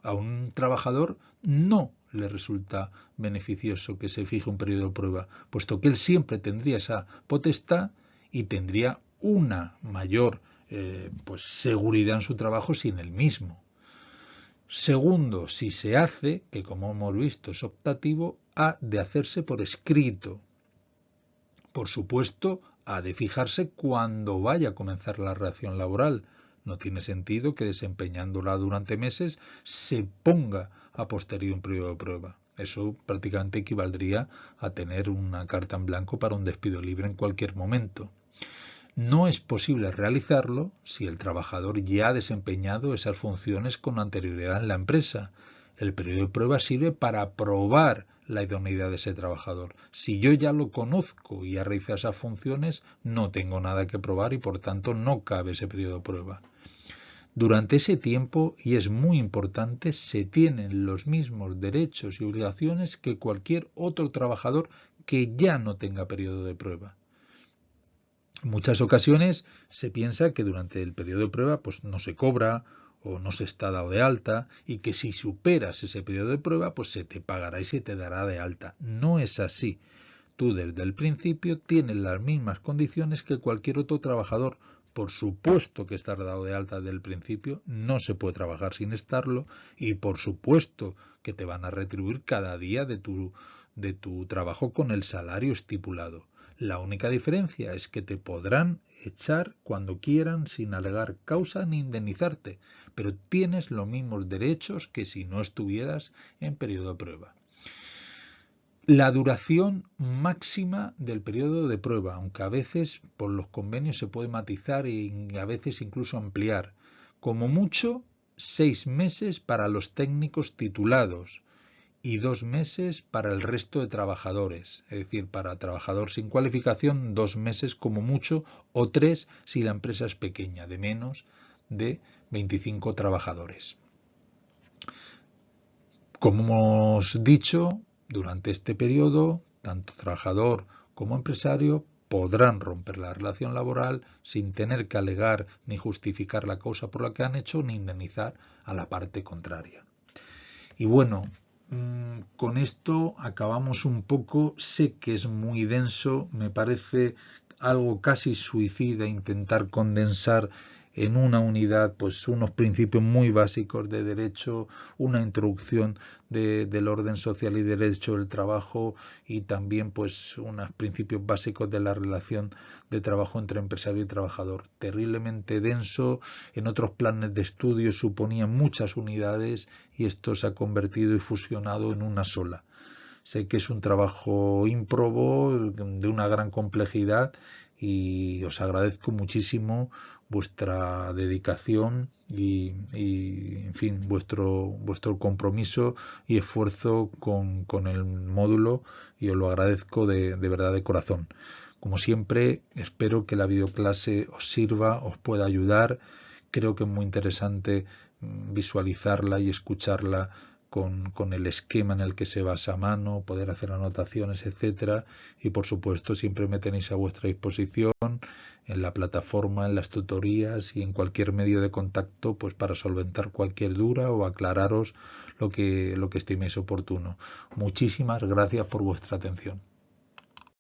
a un trabajador no le resulta beneficioso que se fije un periodo de prueba, puesto que él siempre tendría esa potestad y tendría una mayor seguridad en su trabajo sin el mismo. Segundo, si se hace, que como hemos visto es optativo, ha de hacerse por escrito. Por supuesto, ha de fijarse cuando vaya a comenzar la relación laboral. No tiene sentido que desempeñándola durante meses se ponga a posteriori un periodo de prueba. Eso prácticamente equivaldría a tener una carta en blanco para un despido libre en cualquier momento. No es posible realizarlo si el trabajador ya ha desempeñado esas funciones con anterioridad en la empresa. El periodo de prueba sirve para probar la idoneidad de ese trabajador. Si yo ya lo conozco y ha realizado esas funciones, no tengo nada que probar y por tanto no cabe ese periodo de prueba. Durante ese tiempo, y es muy importante, se tienen los mismos derechos y obligaciones que cualquier otro trabajador que ya no tenga periodo de prueba. En muchas ocasiones se piensa que durante el periodo de prueba pues no se cobra o no se está dado de alta y que si superas ese periodo de prueba pues se te pagará y se te dará de alta. No es así. Tú desde el principio tienes las mismas condiciones que cualquier otro trabajador. Por supuesto que estar dado de alta desde el principio, no se puede trabajar sin estarlo y por supuesto que te van a retribuir cada día de tu trabajo con el salario estipulado. La única diferencia es que te podrán echar cuando quieran sin alegar causa ni indemnizarte, pero tienes los mismos derechos que si no estuvieras en periodo de prueba. La duración máxima del periodo de prueba, aunque a veces por los convenios se puede matizar y a veces incluso ampliar. Como mucho, 6 meses para los técnicos titulados y 2 meses para el resto de trabajadores. Es decir, para trabajador sin cualificación, 2 meses como mucho o 3 si la empresa es pequeña, de menos de 25 trabajadores. Como hemos dicho, durante este periodo, tanto trabajador como empresario podrán romper la relación laboral sin tener que alegar ni justificar la causa por la que han hecho ni indemnizar a la parte contraria. Y bueno, con esto acabamos un poco. Sé que es muy denso, me parece algo casi suicida intentar condensar en una unidad pues unos principios muy básicos de derecho, una introducción del orden social y derecho del trabajo y también pues unos principios básicos de la relación de trabajo entre empresario y trabajador. Terriblemente denso, en otros planes de estudio suponían muchas unidades y esto se ha convertido y fusionado en una sola. Sé que es un trabajo ímprobo, de una gran complejidad y os agradezco muchísimo vuestra dedicación y en fin, vuestro compromiso y esfuerzo con el módulo y os lo agradezco de verdad de corazón. Como siempre, espero que la videoclase os sirva, os pueda ayudar. Creo que es muy interesante visualizarla y escucharla con el esquema en el que se basa a mano, poder hacer anotaciones, etcétera. Y por supuesto, siempre me tenéis a vuestra disposición en la plataforma, en las tutorías y en cualquier medio de contacto, pues para solventar cualquier duda o aclararos lo que estiméis oportuno. Muchísimas gracias por vuestra atención.